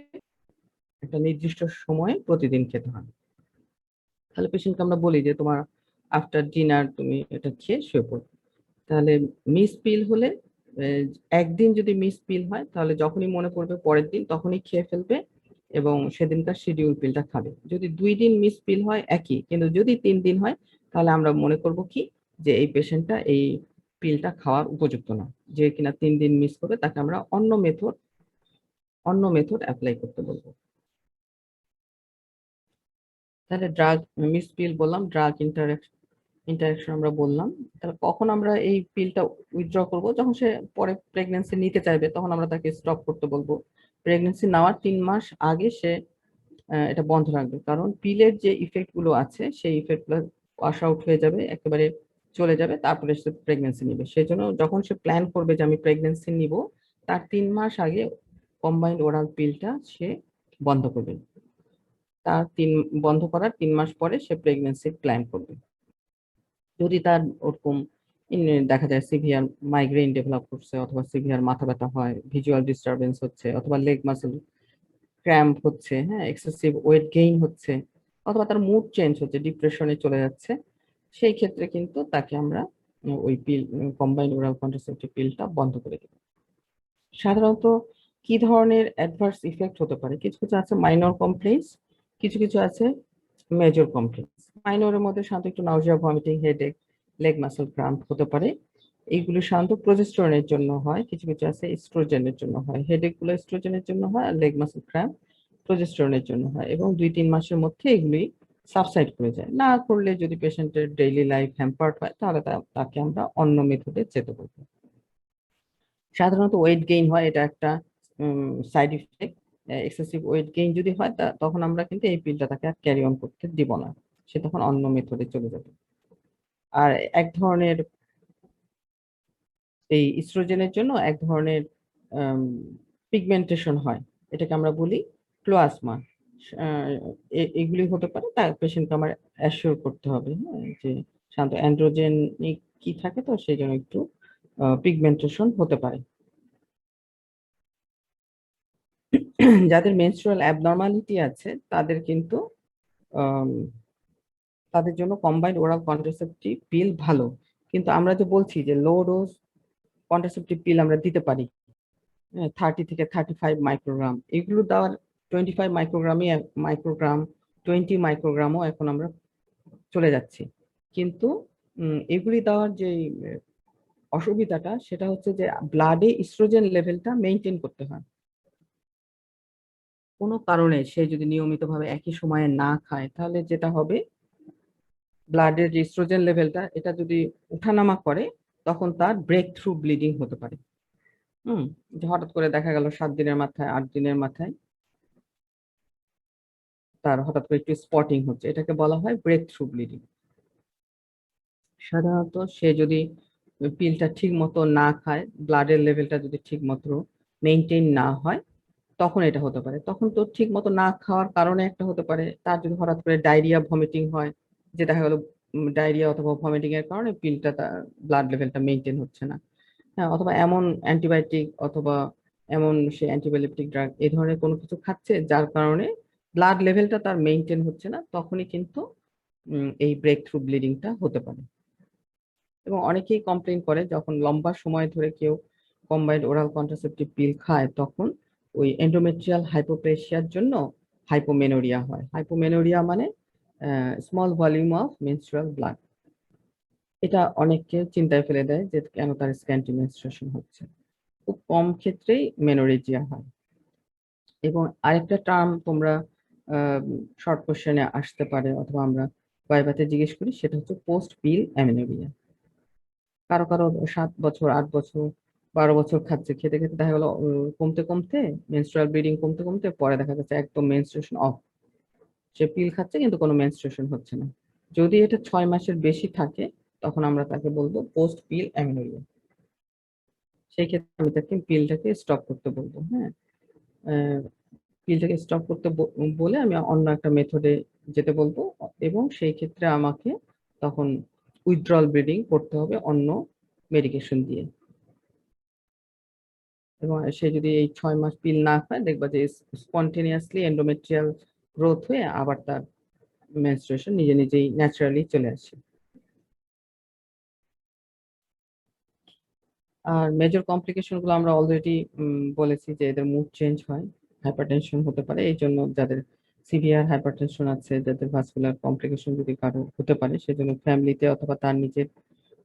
Speaker 1: একটা নির্দিষ্ট সময়ে প্রতিদিন খেতে হয়। তাহলে পেশেন্টকে আমরা বলি যে তোমার আফটার ডিনার তুমি এটা খেয়ে শুয়ে পড়ো। তাহলে মিস পিল হলে একদিন যদি মিস পিল হয় তাহলে যখনই মনে পড়বে পরের দিন তখনই খেয়ে ফেলবে এবং সেদিনকার শিডিউল পিলটা খাবে। যদি 2 দিন মিস পিল হয় একই, কিন্তু যদি 3 দিন হয় তাহলে আমরা মনে করব কি যে এই পেশেন্টটা এই পিলটা খাওয়ার উপযুক্ত না। যে কিনা 3 দিন মিস করবে তাকে আমরা অন্য মেথড অ্যাপ্লাই করতে বলবো। তাহলে ড্রাগ মিস পিল বললাম, ড্রাগ ইন্টারাকশন আমরা বললাম। তাহলে কখন আমরা এই পিলটা উইথড্র করব? যখন সে পরে প্রেগন্যান্সি নিতে চাইবে তখন আমরা তাকে স্টপ করতে বলবো। প্রেগন্যান্সি নেওয়ার 3 মাস আগে সে এটা বন্ধ রাখবে, কারণ পিলের যে ইফেক্ট গুলো আছে সেই ইফেক্ট গুলো ওয়াশ আউট হয়ে যাবে, একেবারে চলে যাবে, তারপরে সে প্রেগন্যান্সি নিবে। সেই জন্য যখন সে প্ল্যান করবে যে আমি প্রেগন্যান্সি নিব, তার 3 মাস আগে কম্বাইন্ড ওরাল পিলটা সে বন্ধ করবে। তার বন্ধ করার 3 মাস পরে সে প্রেগন্যান্সি প্ল্যান করবে। যদি তার ওরকম দেখা যায় সিভিয়ার মাইগ্রেন ডেভেলপ করছে অথবা সিভিয়ার মাথা ব্যথা হয়, ভিজুয়াল ডিস্টারবেন্স হচ্ছে অথবা লেগ মাসল ক্র্যাম্প হচ্ছে, হ্যাঁ, এক্সেসিভ ওয়েট গেইন হচ্ছে অথবা তার মুড চেঞ্জ হচ্ছে, ডিপ্রেশনে চলে যাচ্ছে, সেই ক্ষেত্রে কিন্তু তাকে আমরা ওই পিল কম্বাইন্ড ওরাল কন্ট্রাসেপটিভ পিলটা বন্ধ করে দেব। সাধারণত কি ধরনের অ্যাডভার্স ইফেক্ট হতে পারে? কিছু কিছু আছে মাইনর কমপ্লেইন্স, কিছু কিছু আছে মেজর কমপ্লেইন্স। মাইনরের মধ্যে সাধারণত একটু nausea, vomiting, headache, leg muscle cramp হতে পারে। এইগুলো সাধারণত প্রজেস্টেরনের জন্য হয়, কিছু কিছু আছে এস্ট্রোজেনের জন্য হয়। হেডেক গুলো এস্ট্রোজেনের জন্য হয় আর লেগ মাসল ক্রাম্প প্রজেস্টেরনের জন্য হয় এবং 2-3 মাসের মধ্যে এগুলি সাবসাইড করে যায়। না করলে যদি পেশেন্টের ডেইলি লাইফ হ্যাম্পার্ড হয় তাহলে তাকে আমরা অন্য মেথডে যেতে বলবো। সাধারণত ওয়েট গেইন হয়, এটা একটা side effect. Excessive weight gain যদি হয় তখন আমরা কিন্তু এই পিলটা তাকে আর ক্যারি অন করতে দিব না, সে তখন অন্য মেথডে চলে যাবে। আর এক ধরনের এই ইস্ট্রোজেনের জন্য এক ধরনের পিগমেন্টেশন হয়, এটাকে আমরা বলি ক্লোয়াসমা। এগুলি হতে পারে, তার পেশেন্টকে আমার অ্যাসিওর করতে হবে, হ্যাঁ, যে সাধারণত অ্যান্ড্রোজেনিক কি থাকে তো সেই জন্য একটু পিগমেন্টেশন হতে পারে। যাদের মেনস্ট্রুয়াল অ্যাবনর্মালিটি আছে তাদের কিন্তু আম, তাদের জন্য কম্বাইন্ড ওরাল কন্ট্রাসেপটিভ পিল ভালো। কিন্তু আমরা যে বলছি যে লো ডোজ কন্ট্রাসেপটিভ পিল আমরা দিতে পারি 30 থেকে 35 মাইক্রোগ্রাম, এগুলো দেওয়ার 25 মাইক্রোগ্রাম 20 মাইক্রোগ্রামও এখন আমরা চলে যাচ্ছি। কিন্তু এগুলি দেওয়ার যে অসুবিধাটা সেটা হচ্ছে যে ব্লাডে ইস্ট্রোজেন লেভেলটা মেনটেন করতে হয়। কোনো কারণে সে যদি নিয়মিতভাবে একই সময়ে না খায় তাহলে যেটা হবে, ব্লাডের যে ইস্ট্রোজেন লেভেলটা এটা যদি ওঠানামা করে তখন তার ব্রেক থ্রু ব্লিডিং হতে পারে। যে হঠাৎ করে দেখা গেল 7 দিনের মাথায় 8 দিনের মাথায় তার হঠাৎ করে একটু স্পটিং হচ্ছে, এটাকে বলা হয় ব্রেক থ্রু ব্লিডিং। সাধারণত সে যদি পিলটা ঠিক মতো না খায়, ব্লাডের লেভেলটা যদি ঠিক মতো মেনটেন না হয়, তখন এটা হতে পারে। তখন তো ঠিক মতো না খাওয়ার কারণে একটা হতে পারে, তার যদি হঠাৎ করে ডায়রিয়া ভমিটিং হয়, যে দেখা গেল ডায়রিয়া অথবা ভমিটিং এর কারণে পিলটা তার ব্লাড লেভেলটা মেনটেন হচ্ছে না। হ্যাঁ, অথবা এমন অ্যান্টিবায়োটিক অথবা এমন সে অ্যান্টিবায়োটিক ড্রাগ এই ধরনের কোনো কিছু খাচ্ছে যার কারণে ব্লাড লেভেলটা তার মেনটেন হচ্ছে না, তখনই কিন্তু এই ব্রেক থ্রু ব্লিডিংটা হতে পারে। এবং অনেকেই কমপ্লেইন করে যখন লম্বা সময় ধরে কেউ কম্বাইন্ড ওরাল কন্ট্রাসেপটিভ পিল খায়, তখন ওই এন্ডোমেট্রিয়াল হাইপোপ্লেসিয়ার জন্য হাইপোমেনোরিয়া হয়। হাইপোমেনোরিয়া মানে small volume of menstrual blood. এটা অনেককে চিন্তায় ফেলে দেয় যে কেন তার স্ক্যান্টি মেনস্ট্রুয়েশন হচ্ছে। খুব কম ক্ষেত্রেই মেনোরেজিয়া হয়। এবং আরেকটা টার্ম তোমরা শর্ট কোশ্চেনে আসতে পারে অথবা আমরা ভাইভাতে জিজ্ঞেস করি, সেটা হচ্ছে পোস্ট পিল অ্যামেনোরিয়া। কারো কারো 7 বছর 8 বছর 12 বছর খাচ্ছে, খেতে খেতে দেখা গেলো কমতে কমতে মেনস্ট্রুয়াল ব্লিডিং কমতে কমতে পরে দেখা যাচ্ছে একদম মেনস্ট্রুয়েশন অফ। সে পিল খাচ্ছে কিন্তু কোনো মেনস্ট্রুয়েশন হচ্ছে না। যদি এটা 6 মাসের বেশি থাকে, তখন আমরা তাকে বলবো পোস্ট পিল অ্যামেনোরিয়া। সেই ক্ষেত্রে আমি তাকে পিলটাকে স্টপ করতে বলবো। হ্যাঁ, পিলটাকে স্টপ করতে বলে আমি অন্য একটা মেথডে যেতে বলবো, এবং সেই ক্ষেত্রে আমাকে তখন উইথড্রল ব্লিডিং করতে হবে অন্য মেডিকেশন দিয়ে। এবং সে যদি এই 6 মাস পিল না খায়, দেখবা যে স্পন্টেনিয়াসলি এন্ডোমেট্রিয়াল গ্রোথ হয়ে আবার তার মেনস্ট্রুয়েশন নিজে নিজেই ন্যাচারালি চলে আসে। আর মেজর কমপ্লিকেশন গুলো আমরা অলরেডি বলেছি যে এদের মুড চেঞ্জ হয়, হাইপারটেনশন হতে পারে। এই জন্য যাদের সিভিয়ার হাইপারটেনশন আছে, যাদের ভাস্কুলার কমপ্লিকেশন যদি কারো হতে পারে, সেজন্য ফ্যামিলিতে অথবা তার নিজের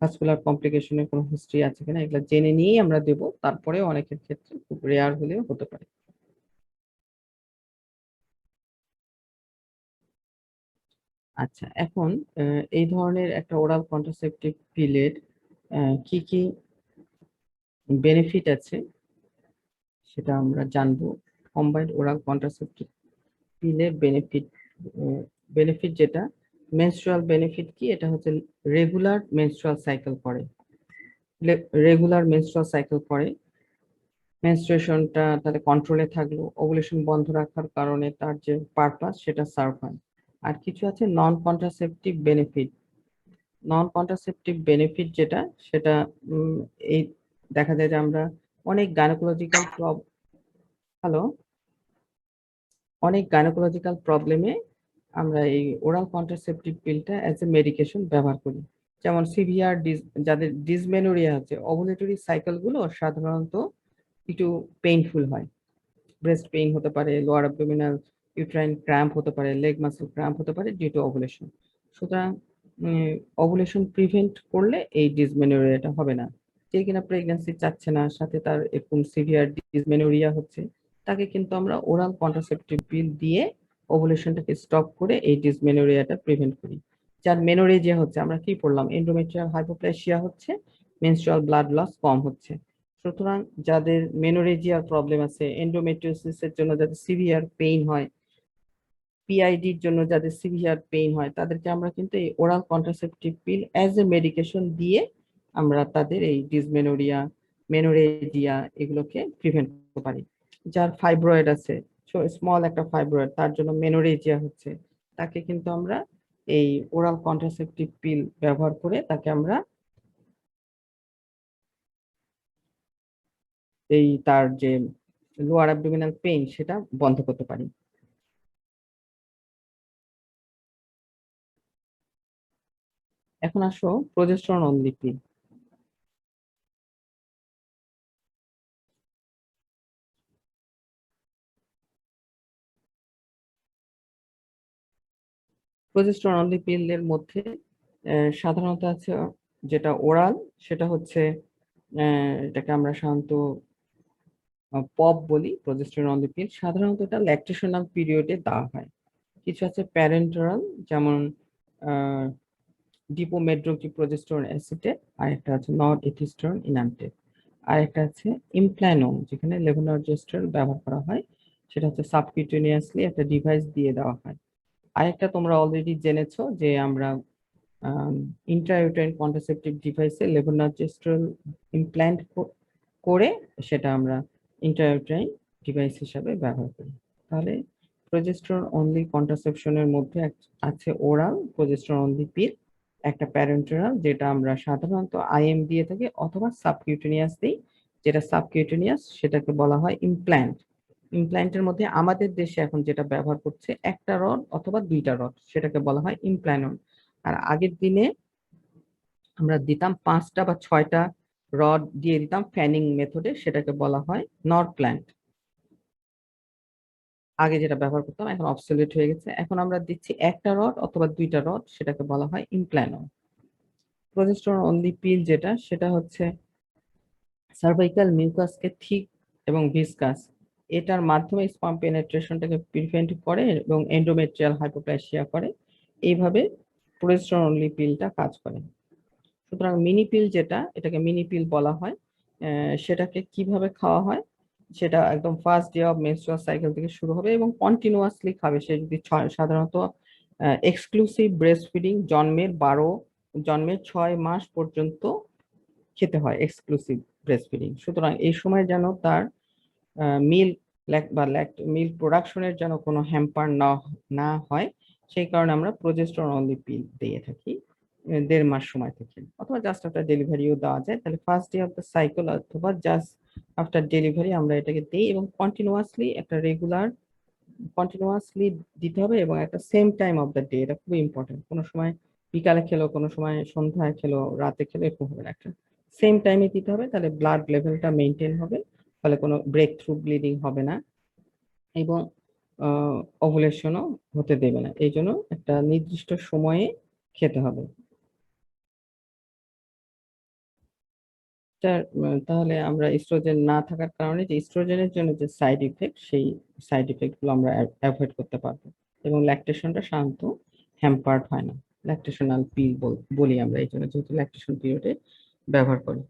Speaker 1: ভাস্কুলার কমপ্লিকেশনের কোনো হিস্ট্রি আছে কিনা এগুলো জেনে নিয়েই আমরা দেব। তারপরে অনেকের ক্ষেত্রে খুব রেয়ার হলেও হতে পারে। আচ্ছা, এখন এই ধরনের একটা ওরাল কন্ট্রাসেপটিভ পিলের কি কি বেনিফিট আছে সেটা আমরা জানবো। কম্বাইন্ড ওরাল কন্ট্রাসেপটিভ পিলের বেনিফিট, বেনিফিট যেটা মেনস্ট্রুয়াল বেনিফিট কি, এটা হচ্ছে রেগুলার মেনস্ট্রুয়াল সাইকেল করে। রেগুলার মেনস্ট্রুয়াল সাইকেল করে, মেনস্ট্রুয়েশনটা তাহলে কন্ট্রোলে থাকলো, ওভুলেশন বন্ধ রাখার কারণে তার যে পারপাস সেটা সার্ভ হয়। আর কিছু আছে নন কন্ট্রাসেপটিভ বেনিফিট। নন কন্ট্রাসেপটিভ বেনিফিট যেটা, সেটা এই দেখা যায় যে আমরা অনেক গাইনোকোলজিক্যাল হ্যালো, অনেক গাইনোকোলজিক্যাল প্রবলেমে আমরা এই ওরাল কন্ট্রাসেপটিভ পিলটা অ্যাজ এ মেডিকেশন ব্যবহার করি। যেমন সিভিয়ার যাদের ডিসমেনোরিয়া আছে, ওভুলেটরি সাইকেল গুলো সাধারণত একটু পেইনফুল হয়। ব্রেস্ট পেইন হতে পারে, লোয়ার অ্যাবডোমিনাল ইউট্রাইন ক্র্যাম্প হতে পারে, লেগ মাসল ক্র্যাম্প হতে পারে ডিউ টু ওভুলেশন। সুতরাং ওভুলেশন প্রিভেন্ট করলে এই ডিসমেনোরিয়াটা হবে না। যে কিনা প্রেগন্যান্সি চাচ্ছে না, সাথে তার এরকম সিভিয়ার ডিসমেনোরিয়া হচ্ছে, তাকে কিন্তু আমরা ওরাল কন্ট্রাসেপটিভ পিল দিয়ে ওভুলেশনটাকে স্টপ করে এই ডিসমেনোরিয়াটা প্রিভেন্ট করি। যার মেনোরেজিয়া হচ্ছে, আমরা কি পড়লাম, এন্ডোমেট্রিয়াল হাইপোপ্লেসিয়া হচ্ছে, মেনস্ট্রুয়াল ব্লাড লস কম হচ্ছে। সুতরাং যাদের মেনোরেজিয়ার প্রবলেম আছে, এন্ডোমেট্রিওসিসের জন্য যাদের সিভিয়ার পেইন হয়, পিআইডির জন্য যাদের সিভিয়ার পেইন হয়, তাদেরকে আমরা কিন্তু এই oral contraceptive pin as a medication দিয়ে আমরা তাদের এই ডিসমেনোরিয়া, মেনোরেজিয়া এগুলোকে প্রিভেন্ট করতে পারি। যার ফাইব্রয়েড আছে, স্মল একটা ফাইব্রয়েড, তার জন্য মেনোরেজিয়া হচ্ছে, তাকে কিন্তু আমরা এই ওরাল কন্ট্রাসেপটিভ পিল ব্যবহার করে তাকে আমরা এই তার যে লোয়ার অ্যাবডোমিনাল পেইন সেটা বন্ধ করতে পারি। এখন আসো প্রজেস্টেরন অনলি পিল। প্রজেস্টেরন অনলি পিল এর মধ্যে সাধারণত আছে যেটা ওরাল, সেটা হচ্ছে এটাকে আমরা সাধারণত পপ বলি। প্রজেস্টেরন অনলি পিল সাধারণত এটা ল্যাকটেশনাল পিরিয়ডে দেওয়া হয়। কিছু আছে প্যারেন্টারাল, যেমন ডিপোমেড্রোক্সিপ্রোজেস্টেরন অ্যাসিটেট, আর একটা আছে নট এথিস্টোন ইনামটেট। আর একটা আছে ইমপ্ল্যানম, যেখানে লেভোনরজেস্ট্রল ব্যবহার করা হয়, সেটা হচ্ছে সাবকিউটেনিয়াসলি একটা ডিভাইস দিয়ে দেওয়া হয়। আরেকটা তোমরা অলরেডি জেনেছো যে আমরা ইন্ট্রাইউটেরাইন কন্ট্রাসেপটিভ ডিভাইসে লেভোনরজেস্ট্রল ইমপ্ল্যান্ট করে সেটা আমরা ইন্ট্রাইউটেরাইন ডিভাইস হিসাবে ব্যবহার করি। তাহলে প্রজেস্টেরন অনলি কন্ট্রাসেপশনের মধ্যে আছে ওরাল প্রজেস্টেরন অনলি পিল, একটা প্যারেন্টেরাল যেটা আমরা সাধারণত আইএম দিয়ে থাকি অথবা সাবকিউটেনিয়াস দিই। যেটা সাবকিউটেনিয়াস সেটাকে বলা হয় ইমপ্ল্যান্ট। ইমপ্ল্যান্টের মধ্যে আমাদের দেশে এখন যেটা ব্যবহার করছে একটা রড অথবা দুইটা রড, সেটাকে বলা হয় ইমপ্ল্যানন। আর আগের দিনে আমরা দিতাম 5টা বা 6টা রড দিয়ে দিতাম ফ্যানিং মেথডে, সেটাকে বলা হয় নরপ্ল্যান্ট। আগে যেটা ব্যবহার করতাম এখন অবসলিউট হয়ে গেছে, এখন আমরা দিচ্ছি একটা রড অথবা দুইটা রড, সেটাকে বলা হয় ইমপ্ল্যানন। প্রজেস্টেরন অনলি পিল যেটা, সেটা হচ্ছে সার্ভাইকাল মিউকাসকে থিক এবং ভিসকাস, এটার মাধ্যমে স্পাম পেনেট্রেশনটাকে প্রিভেন্ট করে এবং এন্ডোমেট্রিয়াল হাইপোপ্লাসিয়া করে। এইভাবে প্রজেস্টেরন অনলি পিলটা কাজ করে। সুতরাং মিনি পিল যেটা, এটাকে মিনি পিল বলা হয়। সেটাকে কিভাবে খাওয়া হয়, সেটা একদম first day of menstrual cycle থেকে শুরু হবে এবং কন্টিনিউয়াসলি খাবে। সে যদি সাধারণত এক্সক্লুসিভ ব্রেস্ট ফিডিং জন্মের 6 মাস পর্যন্ত খেতে হয় এক্সক্লুসিভ ব্রেস্ট ফিডিং। সুতরাং এই সময় যেন তার মিল্ক বা মিল্ক প্রোডাকশনের যেন কোনো হ্যাম্পার না হয়, সেই কারণে আমরা প্রজেস্টেরন অনলি পিল দিয়ে থাকি 1.5 মাস সময় থেকে, অথবা জাস্ট আফটার ডেলিভারিও দেওয়া যায়। তাহলে first day of the cycle অথবা জাস্ট আফটার ডেলিভারি আমরা এটাকে দিই এবং কন্টিনিউয়াসলি দিতে হবে এবং একটা same time of the day, এটা খুবই ইম্পর্টেন্ট। কোনো সময় বিকালে খেলো, কোনো সময় সন্ধ্যায় খেলো, রাতে খেলো, এরকম হবে না, একটা সেম টাইমে দিতে হবে। তাহলে ব্লাড লেভেলটা মেনটেন হবে, ফলে কোনো ব্রেক থ্রু ব্লিডিং হবে না এবং ওভুলেশনও হতে দেবে না। এই জন্য একটা নির্দিষ্ট সময়ে খেতে হবে। তাহলে আমরা ইস্ট্রোজেন না থাকার কারণে যে ইস্ট্রোজেনের জন্য যে সাইড ইফেক্ট, সেই সাইড ইফেক্ট গুলো আমরা অ্যাভয়েড করতে পারবো এবং ল্যাকটেশনটা সাধারণত হ্যাম্পার্ড হয় না। ল্যাকটেশনাল পিল বলি আমরা এই জন্য, যেহেতু ল্যাকটেশন পিরিয়ডে ব্যবহার করি।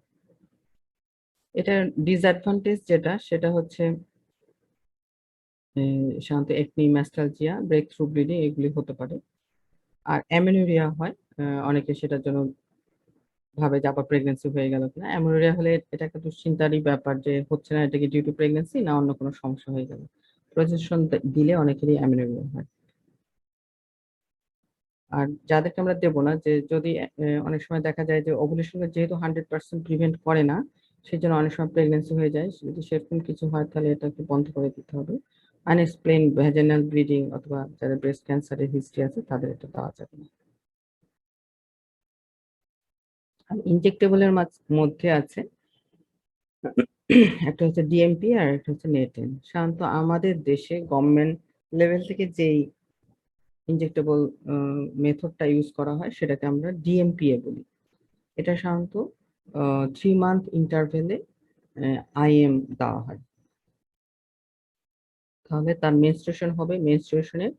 Speaker 1: এটার ডিসঅ্যাডভান্টেজ যেটা, সেটা হচ্ছে সাধারণত acne, mastalgia, break through bleeding এগুলি হতে পারে। আর অ্যামেনোরিয়া হয়, অনেকে সেটার জন্য ভাবে যে আবার প্রেগনেন্সি হয়ে গেল কিনা। অ্যামেনোরিয়া হলে এটা একটা দুশ্চিন্তারই ব্যাপার যে হচ্ছে না, এটা কি ডিউ টু প্রেগনেন্সি না অন্য কোনো সমস্যা হয়ে গেল। প্রজেকশন দিলে অনেকেরই অ্যামেনোরিয়া হয়। আর যাদেরকে আমরা দেবো না, যে যদি অনেক সময় দেখা যায় যে ওভুলেশনকে যেহেতু 100% প্রিভেন্ট করে না, সেই জন্য অনেক সময় প্রেগনেন্সি হয়ে যায়। যদি সেরকম কিছু হয় তাহলে এটাকে বন্ধ করে দিতে হবে। আনএক্সপ্লেইন ভ্যাজিনাল ব্লিডিং অথবা যাদের ব্রেস্ট ক্যান্সারের হিস্ট্রি আছে তাদের এটা দেওয়া যাবে না। আর ইনজেক্টেবলের মধ্যে আছে একটা হচ্ছে ডিএমপি আর একটা হচ্ছে নেটেন। সাধারণত আমাদের দেশে গভর্নমেন্ট লেভেল থেকে যেই ইনজেক্টেবল মেথডটা ইউজ করা হয় সেটাকে আমরা ডিএমপিএ বলি। এটা সাধারণত 3 মান্থ ইন্টারভেলে আইএম দেওয়া হয়। তাহলে তার মেনস্ট্রুয়েশন হবে, মেনস্ট্রুয়েশনের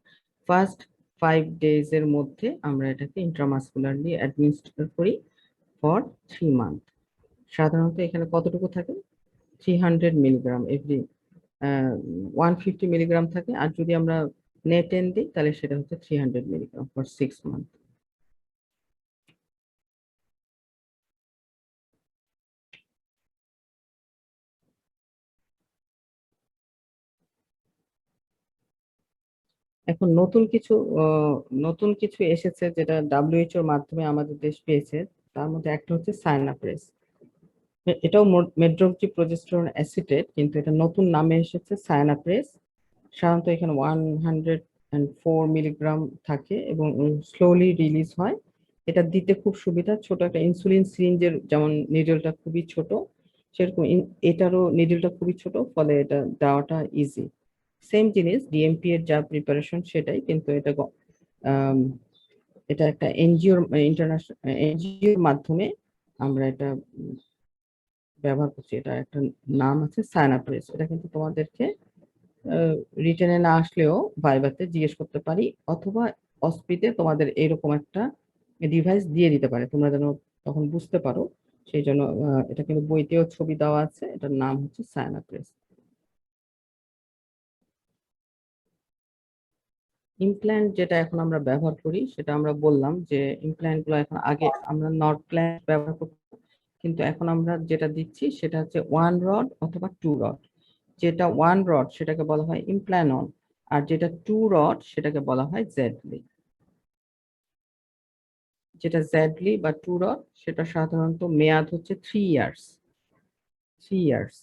Speaker 1: ফার্স্ট 5 days এর মধ্যে আমরা এটাকে ইন্ট্রামাসকুলারলি অ্যাডমিনিস্টার করি ফর 3 মান্থ। সাধারণত এখানে কতটুকু থাকে, 300 মিলিগ্রাম এভরি 150 মিলিগ্রাম থাকে। আর যদি আমরা নেটেন দিই তাহলে সেটা হচ্ছে 300 মিলিগ্রাম ফর 6 মান্থ। এখন নতুন কিছু এসেছে যেটা ডাব্লিউএইচওর মাধ্যমে আমাদের দেশ পেয়েছে। তার মধ্যে একটা হচ্ছে সায়নাপ্রেস। এটাও মেড্রোক্সি প্রজেস্টেরন অ্যাসিটেট, কিন্তু এটা নতুন নামে এসেছে সায়ানাপ্রেস। সাধারণত এখানে 104 মিলিগ্রাম থাকে এবং স্লোলি রিলিজ হয়। এটা দিতে খুব সুবিধা, ছোট একটা ইনসুলিন সিরিঞ্জের যেমন নিডলটা খুবই ছোট, সেরকম এটারও নিডলটা খুবই ছোট, ফলে এটা দেওয়াটা ইজি। সেম জিনিস ডিএমপি এর যা প্রিপারেশন সেটাই, কিন্তু আম, এটা একটা এনজিওর ইন্টারন্যাশনাল এনজিওর মাধ্যমে আমরা এটা ব্যবহার করছি। এটা একটা নাম আছে সায়ানাপ্রেস। এটা কিন্তু তোমাদেরকে রিটেনে না আসলেও ভাইভাতে জিজ্ঞেস করতে পারি, অথবা অস্পিতে তোমাদের এরকম একটা ডিভাইস দিয়ে দিতে পারে, তোমরা যেন তখন বুঝতে পারো সেই জন্য এটা কিন্তু বইতেও ছবি দেওয়া আছে, এটার নাম হচ্ছে সায়ানাপ্রেস। ইমপ্ল্যান্ট যেটা এখন আমরা ব্যবহার করি সেটা আমরা বললাম যে ইমপ্ল্যান্ট গুলো এখন, আগে আমরা নট প্ল্যান্ট ব্যবহার করতাম, কিন্তু এখন আমরা যেটা দিচ্ছি সেটা হচ্ছে 1 রড অথবা 2 রড। যেটা 1 রড সেটাকে বলা হয় ইমপ্ল্যানন, আর যেটা 2 রড সেটাকে বলা হয় জেডলি। যেটা জেডলি বা 2 রড সেটা সাধারণত মেয়াদ হচ্ছে 3 ইয়ার্স। 3 ইয়ার্স।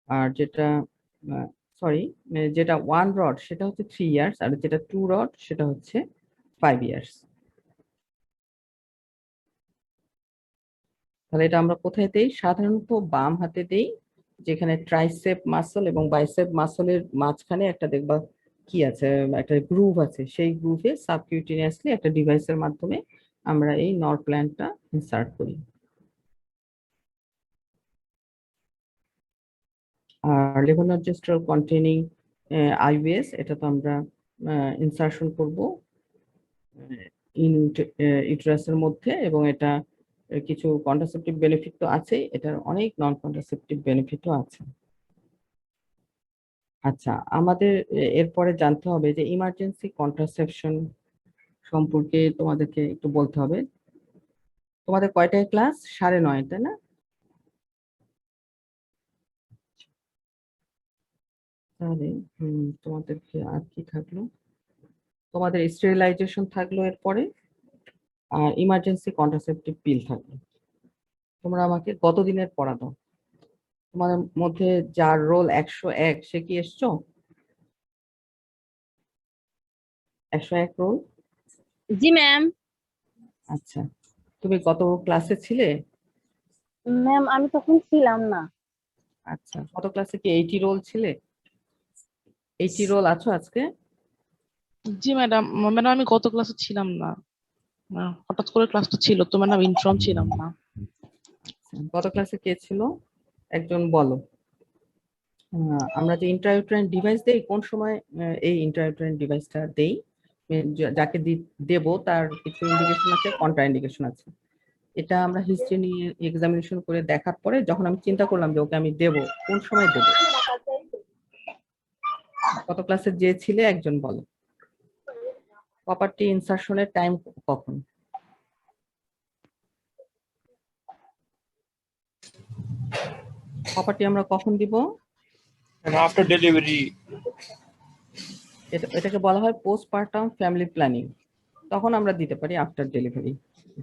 Speaker 1: আর যেটা সরি, যেটা 1 রড সেটা হচ্ছে 3 ইয়ার্স, আর যেটা 2 রড সেটা হচ্ছে 5 ইয়ার্স। তাহলে এটা আমরা কোথায় দেই? সাধারণত বাম হাতে দেই, যেখানে ট্রাইসেপ মাসল এবং বাইসেপ মাসলের মাঝখানে একটা দেখবা কি আছে, একটা গ্রুভ আছে, সেই গ্রুভে সাবকিউটেনিয়াসলি একটা ডিভাইসের মাধ্যমে আমরা এই নট প্ল্যান্টটা ইনসার্ট করি। আর লেভোনর্জেস্ট্রল কন্টেনিং আইভিএস, এটা তো আমরা ইনসার্শন করব ইউটেরাসের মধ্যে, এবং এটা কিছু কন্ট্রাসেপটিভ বেনিফিট তো আছে, এটার অনেক নন কন্ট্রাসেপটিভ বেনিফিটও আছে। আচ্ছা, আমাদের এরপরে জানতে হবে যে ইমার্জেন্সি কন্ট্রাসেপশন সম্পর্কে তোমাদেরকে একটু বলতে হবে। তোমাদের কয়টায় ক্লাস? 9:30, তাই না? তাহলে তোমাদেরকে আর কি থাকলো? তোমাদের স্টেরিলাইজেশন থাকলো এরপরে, আর ইমার্জেন্সি কন্ট্রাসেপটিভ পিল থাকলো। তোমরা আমাকে গত দিনের পড়া দাও। তোমাদের মধ্যে যার রোল 101 সে কি এসছো? 101 রোল।
Speaker 2: জি ম্যাম।
Speaker 1: আচ্ছা, তুমি গত ক্লাসে ছিলে?
Speaker 2: ম্যাম আমি তখন ছিলাম না।
Speaker 1: আচ্ছা, গত ক্লাসে কি 80 রোল ছিলে? 80 রোল আছো আজকে?
Speaker 3: জি ম্যাডাম। ম্যাডাম আমি গত ক্লাসে ছিলাম না, হঠাৎ করে ক্লাসটা ছিল তো ম্যাডাম, ইনফর্ম ছিলাম না।
Speaker 1: গত ক্লাসে কে ছিল একজন বলো। আমরা যে ইন্ট্রাইউটেরাইন ডিভাইস দেই, কোন সময় এই ইন্ট্রাইউটেরাইন ডিভাইসটা দেই? যাকে দেব তার কিছু ইন্ডিকেশন আছে, কন্ট্রা ইন্ডিকেশন আছে। এটা আমরা হিস্ট্রি নিয়ে এক্সামিনেশন করে দেখার পরে যখন আমি চিন্তা করলাম যে ওকে আমি দেব, কোন সময় দেব? গত ক্লাসে যে ছিলে একজন বলো। প্রপার্টি ইনসারশনের টাইম কখন? প্রপার্টি আমরা কখন দিব?
Speaker 4: After delivery.
Speaker 1: এটাকে বলা হয় পোস্টপার্টাম ফ্যামিলি প্ল্যানিং। তখন আমরা দিতে পারি আফটার ডেলিভারি,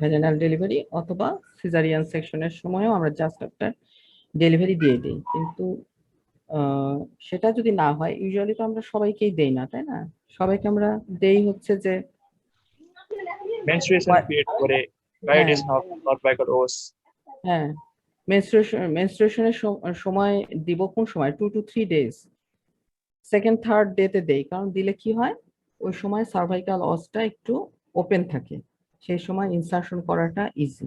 Speaker 1: ভ্যাজিনাল ডেলিভারি অথবা সিজারিয়ান সেকশনের সময়ও আমরা জাস্ট আফটার ডেলিভারি দিয়ে দিই। কিন্তু সেটা যদি না হয়, ইউজুয়ালি তো আমরা সবাইকেই দেই না, তাই না? সবাইকে আমরা দেই হচ্ছে যে
Speaker 4: মেনস্ট্রুয়েশন পিরিয়ড করে ভাইরাস নট বাইকাল ওস।
Speaker 1: হ্যাঁ, মেনস্ট্রুয়েশনের সময় দিব কোন সময়? 2 to 3 ডেজ, সেকেন্ড থার্ড ডেতে দেই। কারণ দিলে কি হয়, ওই সময় সার্ভাইকাল অসটা একটু ওপেন থাকে, সেই সময় ইনসার্শন করাটা ইজি।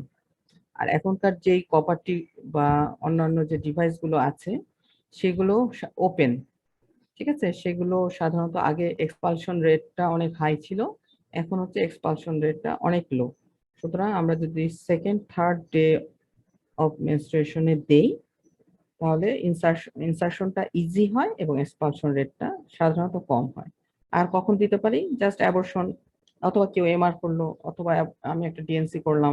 Speaker 1: আর এখনকার যেই কপারটি বা অন্যান্য যে ডিভাইসগুলো আছে সেগুলো ওপেন, ঠিক আছে? সেগুলো সাধারণত আগে এক্সপালশন রেটটা অনেক হাই ছিল, এখন হচ্ছে এক্সপালশন রেটটা অনেক লো। সুতরাং আমরা যদি সেকেন্ড থার্ড ডে অফ মেনস্ট্রুয়েশনে দেই, তাহলে ইনসারশনটা ইজি হয় এবং এক্সপালশন রেটটা সাধারণত কম হয়। আর কখন দিতে পারি? জাস্ট অ্যাবর্শন, অথবা কেউ এমআর করলো, অথবা আমি একটা ডিএনসি করলাম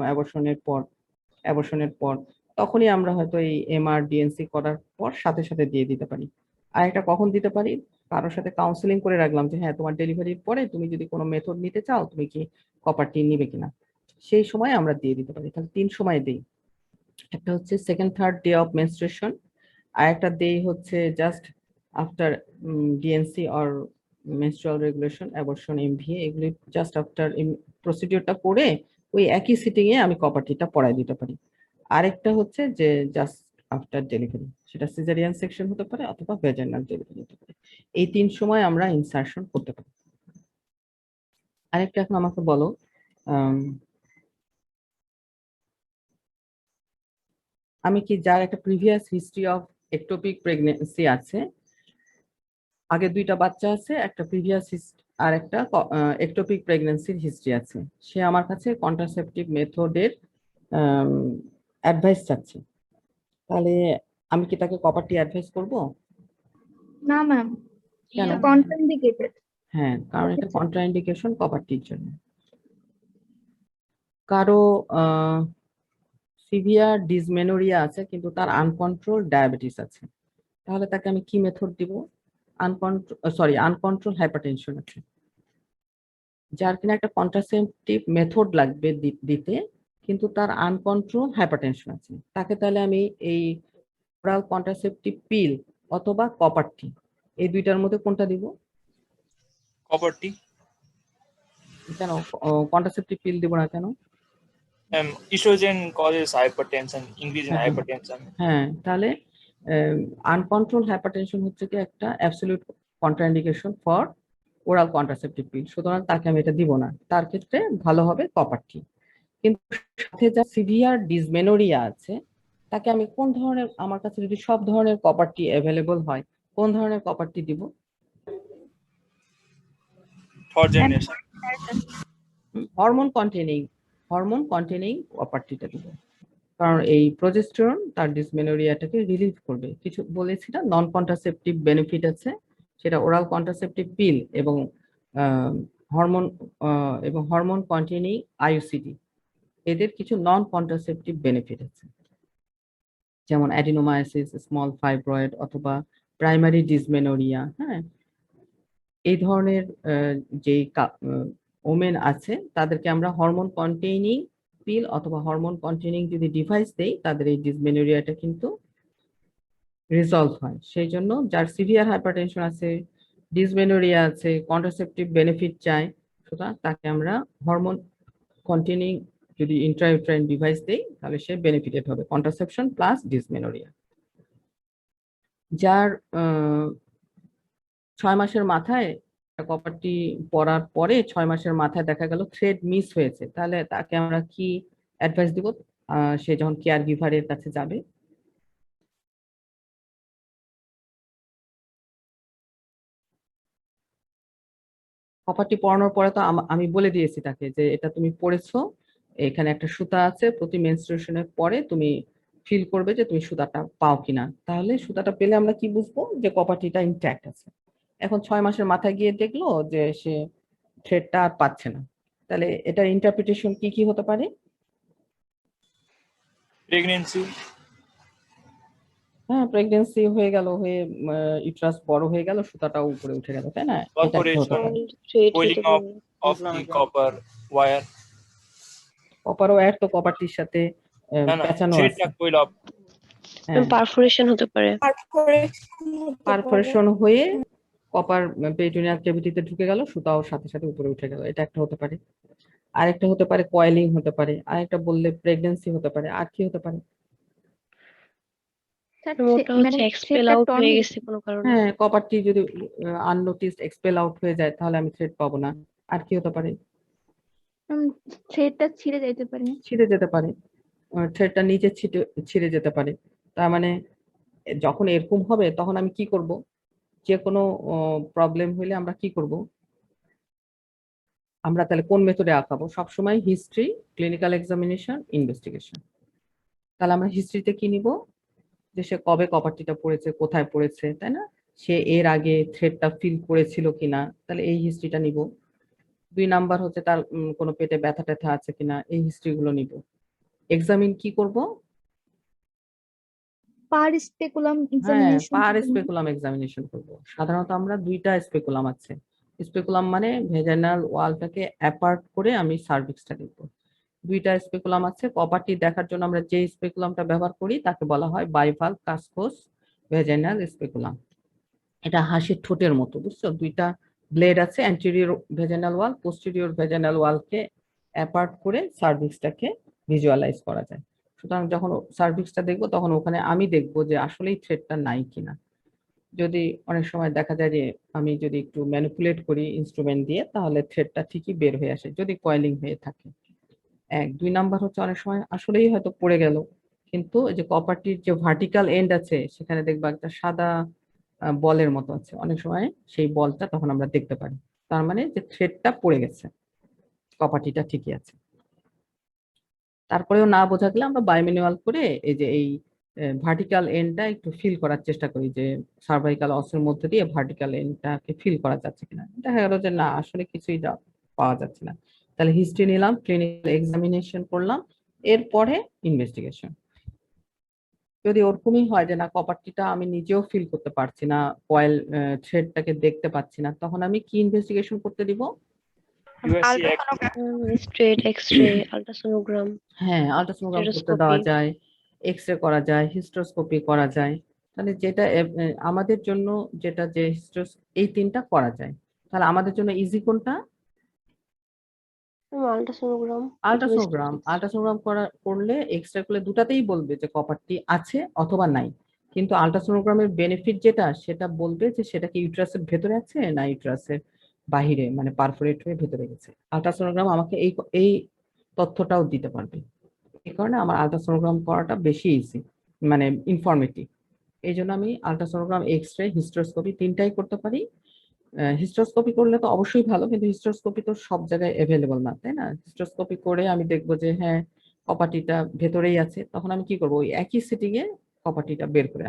Speaker 1: অ্যাবর্শনের পর, তখনই আমরা হয়তো এই এমআর ডিএনসি করার পর সাথে সাথে দিয়ে দিতে পারি। আর এটা কখন দিতে পারি? কারোর সাথে কাউন্সিলিং করে রাখলাম যে হ্যাঁ, তোমার ডেলিভারির পরে তুমি যদি কোনো মেথড নিতে চাও, তুমি কি কপারটি নিবে কিনা, সেই সময় আমরা দিয়ে দিতে পারি। তাহলে 3 সময় দিই। একটা হচ্ছে second third day of menstruation, আর একটা ডে হচ্ছে just after D and C or menstrual regulation, abortion, MVA, এগুলি জাস্ট আফটার প্রসিডিওরটা করে ওই একই সিটিং এ আমি কপারটিটা পড়াই দিতে পারি। আরেকটা হচ্ছে যে জাস্ট আফটার ডেলিভারি, সেটা সিজারিয়ান সেকশন হতে পারে অথবা ভ্যাজাইনাল ডেলিভারি হতে পারে। এই 3 সময় আমরা ইনসারশন করতে পারি। আরেকটা এখন আমাকে বলো, আমি কি যার একটা previous history of ectopic pregnancy আছে, আগে 2টা বাচ্চা আছে, একটা প্রিভিয়াস আর একটা একটোপিক প্রেগনেন্সির হিস্ট্রি আছে, সে আমার কাছে কন্ট্রাসেপটিভ মেথডের অ্যাডভাইস চাচ্ছে, তাহলে আমি কি তাকে কপারটি অ্যাডভাইস করব?
Speaker 5: না ম্যাম,
Speaker 1: কেন?
Speaker 5: কন্ট্রাইন্ডিকেটেড।
Speaker 1: হ্যাঁ, কারণ এটা কন্ট্রাইন্ডিকেশন কপারটির জন্য। কারো সিভিয়ার ডিসমেনোরিয়া আছে কিন্তু তার আনকন্ট্রোল ডায়াবেটিস আছে, তাহলে তাকে আমি কি মেথড দিব? আনকন্ট্রোল হাইপারটেনশন আছে, যার কিনা একটা কন্ট্রাসেপটিভ মেথড লাগবে দিতে, কিন্তু তার আনকন্ট্রোল হাইপারটেনশন আছে, তাকে তাহলে আমি এই ওরাল কন্ট্রাসেপটিভ পিল অথবা কপারটি, এই দুইটার মধ্যে কোনটা দিব?
Speaker 4: Copper T.
Speaker 1: কেন কন্ট্রাসেপটিভ পিল দিব না কেন?
Speaker 4: Estrogen causes hypertension, increase in
Speaker 1: হ্যাঁ।
Speaker 4: hypertension.
Speaker 1: হ্যাঁ, তাহলে আনকন্ট্রোল হাইপারটেনশন হচ্ছে কি একটা absolute contraindication for oral contraceptive পিল, সুতরাং তাকে আমি এটা দিব না, তার ক্ষেত্রে ভালো হবে কপারটি। কিন্তু সাথে যা সিভিয়ার ডিসমেনোরিয়া আছে তাকে আমি কোন ধরনের, আমার কাছে যদি সব ধরনের কপারটি অ্যাভেলেবল হয়, কোন ধরনের কপারটি দিব?
Speaker 4: Third generation.
Speaker 1: হরমোন কন্টেনিং কপারটিটা দিব, কারণ এই প্রজেস্টেরন তার ডিসমেনোরিয়াটাকে রিলিভ করবে। কিছু বলেছি না, নন কন্ট্রাসেপটিভ বেনিফিট আছে, সেটা ওরাল কন্ট্রাসেপটিভ পিল এবং হরমোন কন্টেনিং আইইউসিডি, এদের কিছু নন কন্ট্রাসেপটিভ বেনিফিট আছে, যেমন অ্যাডিনোমায়োসিস, স্মল ফাইব্রয়েড অথবা প্রাইমারি ডিসমেনোরিয়া। হ্যাঁ, এই ধরনের যে ওমেন আছে তাদেরকে আমরা হরমোন কন্টেইনিং পিল অথবা হরমোন কন্টেইনিং যদি ডিভাইস দেই, তাদের এই ডিসমেনোরিয়াটা কিন্তু রিজলভ হয়। সেই জন্য যার সিভিয়ার হাইপারটেনশন আছে, ডিসমেনোরিয়া আছে, কন্ট্রাসেপটিভ বেনিফিট চায়, সুতরাং তাকে আমরা হরমোন কন্টেইনিং যদি ইন্ট্রাইউট্রাইন ডিভাইস দেই, তাহলে সে বেনিফিটেড হবে, কন্ট্রাসেপশন প্লাস ডিসমেনোরিয়া। যার 6 মাসের মাথায় কপারটি পরার পরে 6 মাসের মাথায় দেখা গেল থ্রেড মিস হয়েছে, তাহলে তাকে আমরা কি অ্যাডভাইস দিব? সে যখন কেয়ার গিভারের কাছে যাবে, কপারটি পরানোর পরে তো আমি বলে দিয়েছি তাকে যে এটা তুমি পরেছো, এখানে একটা সুতা আছে, প্রতি মেনস্ট্রুয়েশনের পরে তুমি ফিল করবে যে তুমি সুতাটা পাও কিনা, তাহলে সুতাটা পেলে আমরা কি বুঝবো যে কপারটিটা ইনট্যাক্ট আছে। এখন 6 মাসের মাথায় গিয়ে দেখলো যে সে থ্রেডটা আর পাচ্ছে না, তাহলে এটার ইন্টারপ্রিটেশন কি কি হতে পারে?
Speaker 4: Pregnancy.
Speaker 1: হ্যাঁ, প্রেগন্যান্সি হয়ে গেল, হয়ে ইউট্রাস বড় হয়ে গেল, সুতাটাও উপরে উঠে গেল, তাই না? এটা একটা হতে পারে।
Speaker 4: Coiling of the copper wire.
Speaker 1: Copper wire তো কপারটির সাথে
Speaker 4: না না,
Speaker 1: পেঁচানো আছে।
Speaker 4: থ্রেডটা coil up.
Speaker 1: হ্যাঁ,
Speaker 6: পারফোরেশন হতে পারে।
Speaker 1: পারফোরেশন হয়ে কপার পেরিটোনিয়াল ক্যাভিটিতে ঢুকে গেল, সুতাও সাথে সাথে উপরে উঠে গেল, এটা একটা হতে পারে। আরেকটা হতে পারে কয়েলিং হতে পারে, আরেকটা বললে প্রেগন্যান্সি হতে পারে, আর কি হতে পারে?
Speaker 6: ওটা হচ্ছে এক্সপেল আউট হয়ে গেছে কোনো কারণে।
Speaker 1: হ্যাঁ, কপারটি যদি আননোটিসড এক্সপেল আউট হয়ে যায়, তাহলে আমি থ্রেড পাবো না। আর কি হতে পারে?
Speaker 5: থ্রেডটা ছিঁড়ে যেতে পারে।
Speaker 1: ছিঁড়ে যেতে পারে, থ্রেডটা নিচে ছিঁড়ে যেতে পারে। তার মানে যখন এরকম হবে তখন আমি কি করব? যে কোনো প্রবলেম হইলে আমরা কি করব? আমরা তাহলে কোন মেথডে আঁকাবো? সবসময় হিস্ট্রি, ক্লিনিক্যাল এক্সামিনেশন, ইনভেস্টিগেশন। তাহলে আমরা হিস্ট্রিতে কি নিব? যে সে কবে কপারটিটা পড়েছে, কোথায় পড়েছে, তাই না? সে এর আগে থ্রেডটা ফিল করেছিল কিনা, তাহলে এই হিস্ট্রিটা নিব। 2 নাম্বার হচ্ছে তার কোনো পেটে ব্যথা ট্যাথা আছে কিনা, এই হিস্ট্রিগুলো নিব। এক্সামিন কি করব?
Speaker 5: পার স্পেকুলাম
Speaker 1: হ্যাঁ,
Speaker 5: এক্সামিনেশন।
Speaker 1: পার স্পেকুলাম এক্সামিনেশন করব। সাধারণত আমরা 2টা স্পেকুলাম আছে। স্পেকুলাম মানে ভেজাইনাল ওয়ালটাকে অ্যাপার্ট করে আমি সার্ভিক্সটা দেখব। 2টা স্পেকুলাম আছে। কপারটি দেখার জন্য আমরা যে স্পেকুলামটা ব্যবহার করি তাকে বলা হয় বাইভালভ কাসকোস ভেজাইনাল স্পেকুলাম। এটা হাসির ঠোঁটের মতো, বুঝছো? 2টা ব্লেড আছে, অ্যান্টেরিয়র ভেজাইনাল ওয়াল, পোস্টেরিয়র ভেজাইনাল ওয়ালকে অ্যাপার্ট করে সার্ভিক্সটাকে ভিজুয়ালাইজ করা যায়। সুতরাং যখন সার্ভিক্সটা দেখবো তখন ওখানে আমি দেখবো যে আসলেই থ্রেডটা নাই কিনা। যদি অনেক সময় দেখা যায় যে আমি যদি একটু ম্যানিপুলেট করি ইনস্ট্রুমেন্ট দিয়ে, তাহলে থ্রেডটা ঠিকই বের হয়ে আসে যদি কয়েলিং হয়ে থাকে। 2 নাম্বার হচ্ছে অনেক সময় আসলেই হয়তো পড়ে গেল, কিন্তু এই যে কপারটির যে ভার্টিক্যাল এন্ড আছে সেখানে দেখবা একটা সাদা বলের মতো আছে, অনেক সময় সেই বলটা তখন আমরা দেখতে পারি, তার মানে যে থ্রেডটা পড়ে গেছে, কপারটিটা ঠিকই আছে। তারপরেও না বোঝা গেলে আমরা বায়োম্যানুয়াল করে এই যে এই ভার্টিক্যাল এন্ডটা একটু ফিল করার চেষ্টা করি, যে সার্ভাইকাল অসের মধ্যে দিয়ে ভার্টিক্যাল এন্ডটাকে ফিল করা যাচ্ছে কিনা। দেখা গেল যে না, আসলে কিছুই পাওয়া যাচ্ছে না, তাহলে হিস্ট্রি নিলাম, ক্লিনিক্যাল এক্সামিনেশন করলাম, এরপরে ইনভেস্টিগেশন। যদি ওরকমই হয় যে না, কপারটিটা আমি নিজেও ফিল করতে পারছি না, কয়েল থ্রেডটাকে দেখতে পাচ্ছি না, তখন আমি কি ইনভেস্টিগেশন করতে দিব?
Speaker 4: USC
Speaker 6: স্ট্রেট এক্স-রে, আল্ট্রাসোনোগ্রাম,
Speaker 1: হ্যাঁ, আল্ট্রাসোনোগ্রাম করতে
Speaker 6: স্টেথোস্কোপি।
Speaker 1: দেওয়া যায়, এক্সরে করা যায়, হিস্টোস্কোপি করা যায়। তাহলে যেটা আমাদের জন্য যেটা যে এই তিনটা করা যায়, তাহলে আমাদের জন্য ইজি কোনটা?
Speaker 6: আল্ট্রাসোনোগ্রাম।
Speaker 1: আল্ট্রাসোনোগ্রাম করলে, এক্সরে করলে দুটাতেই বলবে যে কপারটি আছে অথবা নাই, কিন্তু আল্ট্রাসোনোগ্রামের বেনিফিট যেটা, সেটা বলবে যে সেটা কি ইউটেরাসের ভেতরে আছে না ইউটেরাসের বাহিরে, মানে পারফোরেট হয়ে ভেতরে গেছে। আল্ট্রাসোনোগ্রাম আমাকে এই তথ্যটাও দিতে পারবে। এই কারণে আমার আল্ট্রাসোনোগ্রাম করাটা বেশি ইজি, মানে ইনফরমেটিভ। এই জন্য আমি আল্ট্রাসোনোগ্রাম, এক্সরে, হিস্টোস্কোপি তিনটাই করতে পারি। হিস্টোস্কোপি করলে তো অবশ্যই ভালো, কিন্তু হিস্টোস্কোপি তো সব জায়গায় অ্যাভেলেবল না, তাই না? হিস্টোস্কোপি করে আমি দেখবো যে হ্যাঁ, কপাটিটা ভেতরেই আছে, তখন আমি কি করবো, ওই একই সিটিংয়ে কপাটিটা বের করে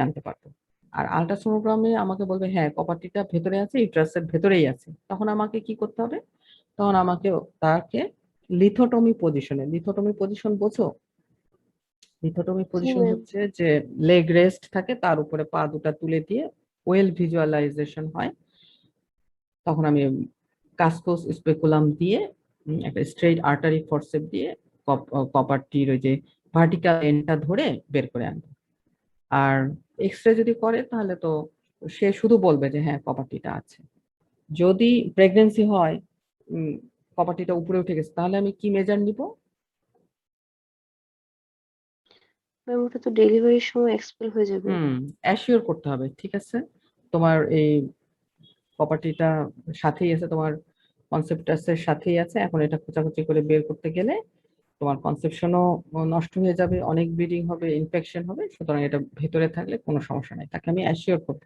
Speaker 1: আনতে পারবো। আর আল্ট্রাসোনোগ্রামে আমাকে বলবে হ্যাঁ, কপাটিটা ভেতরে আছে, ইউটেরাসের ভেতরেই আছে, তখন আমাকে কি করতে হবে? তখন আমাকে তাকে লিথোটমি পজিশন বোঝো? লিথোটমি পজিশন
Speaker 6: ma'am.
Speaker 1: হচ্ছে যে লেগ রেস্ট থাকে, তার উপরে পা দুটা তুলে দিয়ে ওয়েল ভিজুয়ালাইজেশন হয়। তখন আমি কাসকোস স্পেকুলাম দিয়ে একটা স্ট্রেইট আর্টারি ফোরসেপ দিয়ে কপারটির ওই যে ভার্টিক্যাল এন্ডটা ধরে বের করে আনবো। আর এক্সরে যদি করে তাহলে তো সে শুধু বলবে যে হ্যাঁ, কপারটিটা আছে। যদি প্রেগন্যান্সি হয়, কপারটিটা উপরে উঠে গেছে, তাহলে আমি কি মেজার নিব?
Speaker 6: ম্যাম ওটা তো ডেলিভারির সময় এক্সপেল হয়ে যাবে।
Speaker 1: অ্যাসিওর করতে হবে, ঠিক আছে, তোমার এই প্রপার্টিটা সাথেই আছে, তোমার কনসেপ্টাসের সাথেই আছে, এখন এটা খোঁচাখুচি করে বের করতে গেলে তোমার কনসেপশনও নষ্ট হয়ে যাবে, অনেক ব্লিডিং হবে, ইনফেকশন হবে, সুতরাং এটা ভেতরে থাকলে কোনো সমস্যা নাই, তাকে আমি অ্যাসিওর করবো।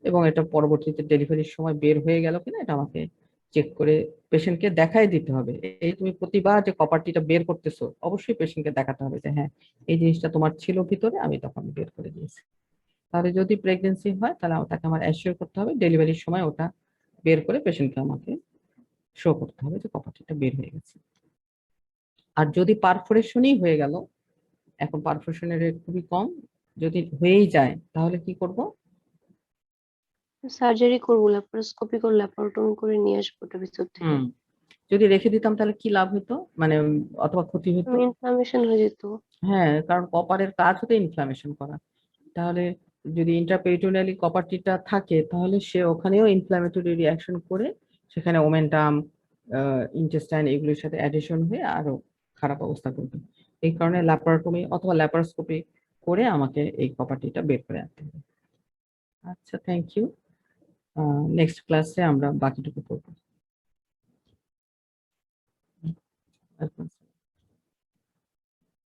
Speaker 1: এবং এটা পরবর্তীতে ডেলিভারির সময় বের হয়ে গেল কিনা এটা আমাকে চেক করে পেশেন্টকে দেখাই দিতে হবে। এই তুমি প্রতিবার যে কপারটিটা বের করতেছো, অবশ্যই পেশেন্টকে দেখাতে হবে যে হ্যাঁ, এই জিনিসটা তোমার ছিল ভিতরে, আমি তখন বের করে দিয়েছি। তাহলে যদি প্রেগনেন্সি হয়, তাহলে তাকে আমার অ্যাসিওর করতে হবে, ডেলিভারির সময় ওটা বের করে পেশেন্টকে আমাকে শো করতে হবে যে কপারটিটা বের হয়ে গেছে। আর যদি পারফোরেশনই হয়ে গেল, এখন পারফোরেশনের রেট খুবই কম, যদি হয়েই যায় তাহলে কি করব?
Speaker 6: সার্জারি করবো, ল্যাপারোস্কোপি করে ল্যাপারোটমি করে নিয়ে আসবো ওটা ভিতর থেকে।
Speaker 1: যদি রেখে দিতাম তাহলে কি লাভ হতো, মানে অথবা ক্ষতি হতো?
Speaker 6: ইনফ্লামেশন হয়ে যেত।
Speaker 1: হ্যাঁ, কারণ কপারের কাজ হতে ইনফ্লামেশন করা। তাহলে যদি ইন্ট্রাপেরিটোনিয়ালি কপারটিটা থাকে, তাহলে সে ওখানেও ইনফ্লামেটরি রিঅ্যাকশন করে সেখানে ওমেন্টাম, ইন্টেস্টাইন এগুলোর সাথে অ্যাডিশন হয়ে আরো খারাপ অবস্থা করবে। এই কারণে ল্যাপারোটমি অথবা ল্যাপারোস্কোপি করে আমাকে এই কপারটিটা বের করে আনতে হবে। আচ্ছা, থ্যাংক ইউ। নেক্সট ক্লাসে আমরা বাকিটুকু পড়বো।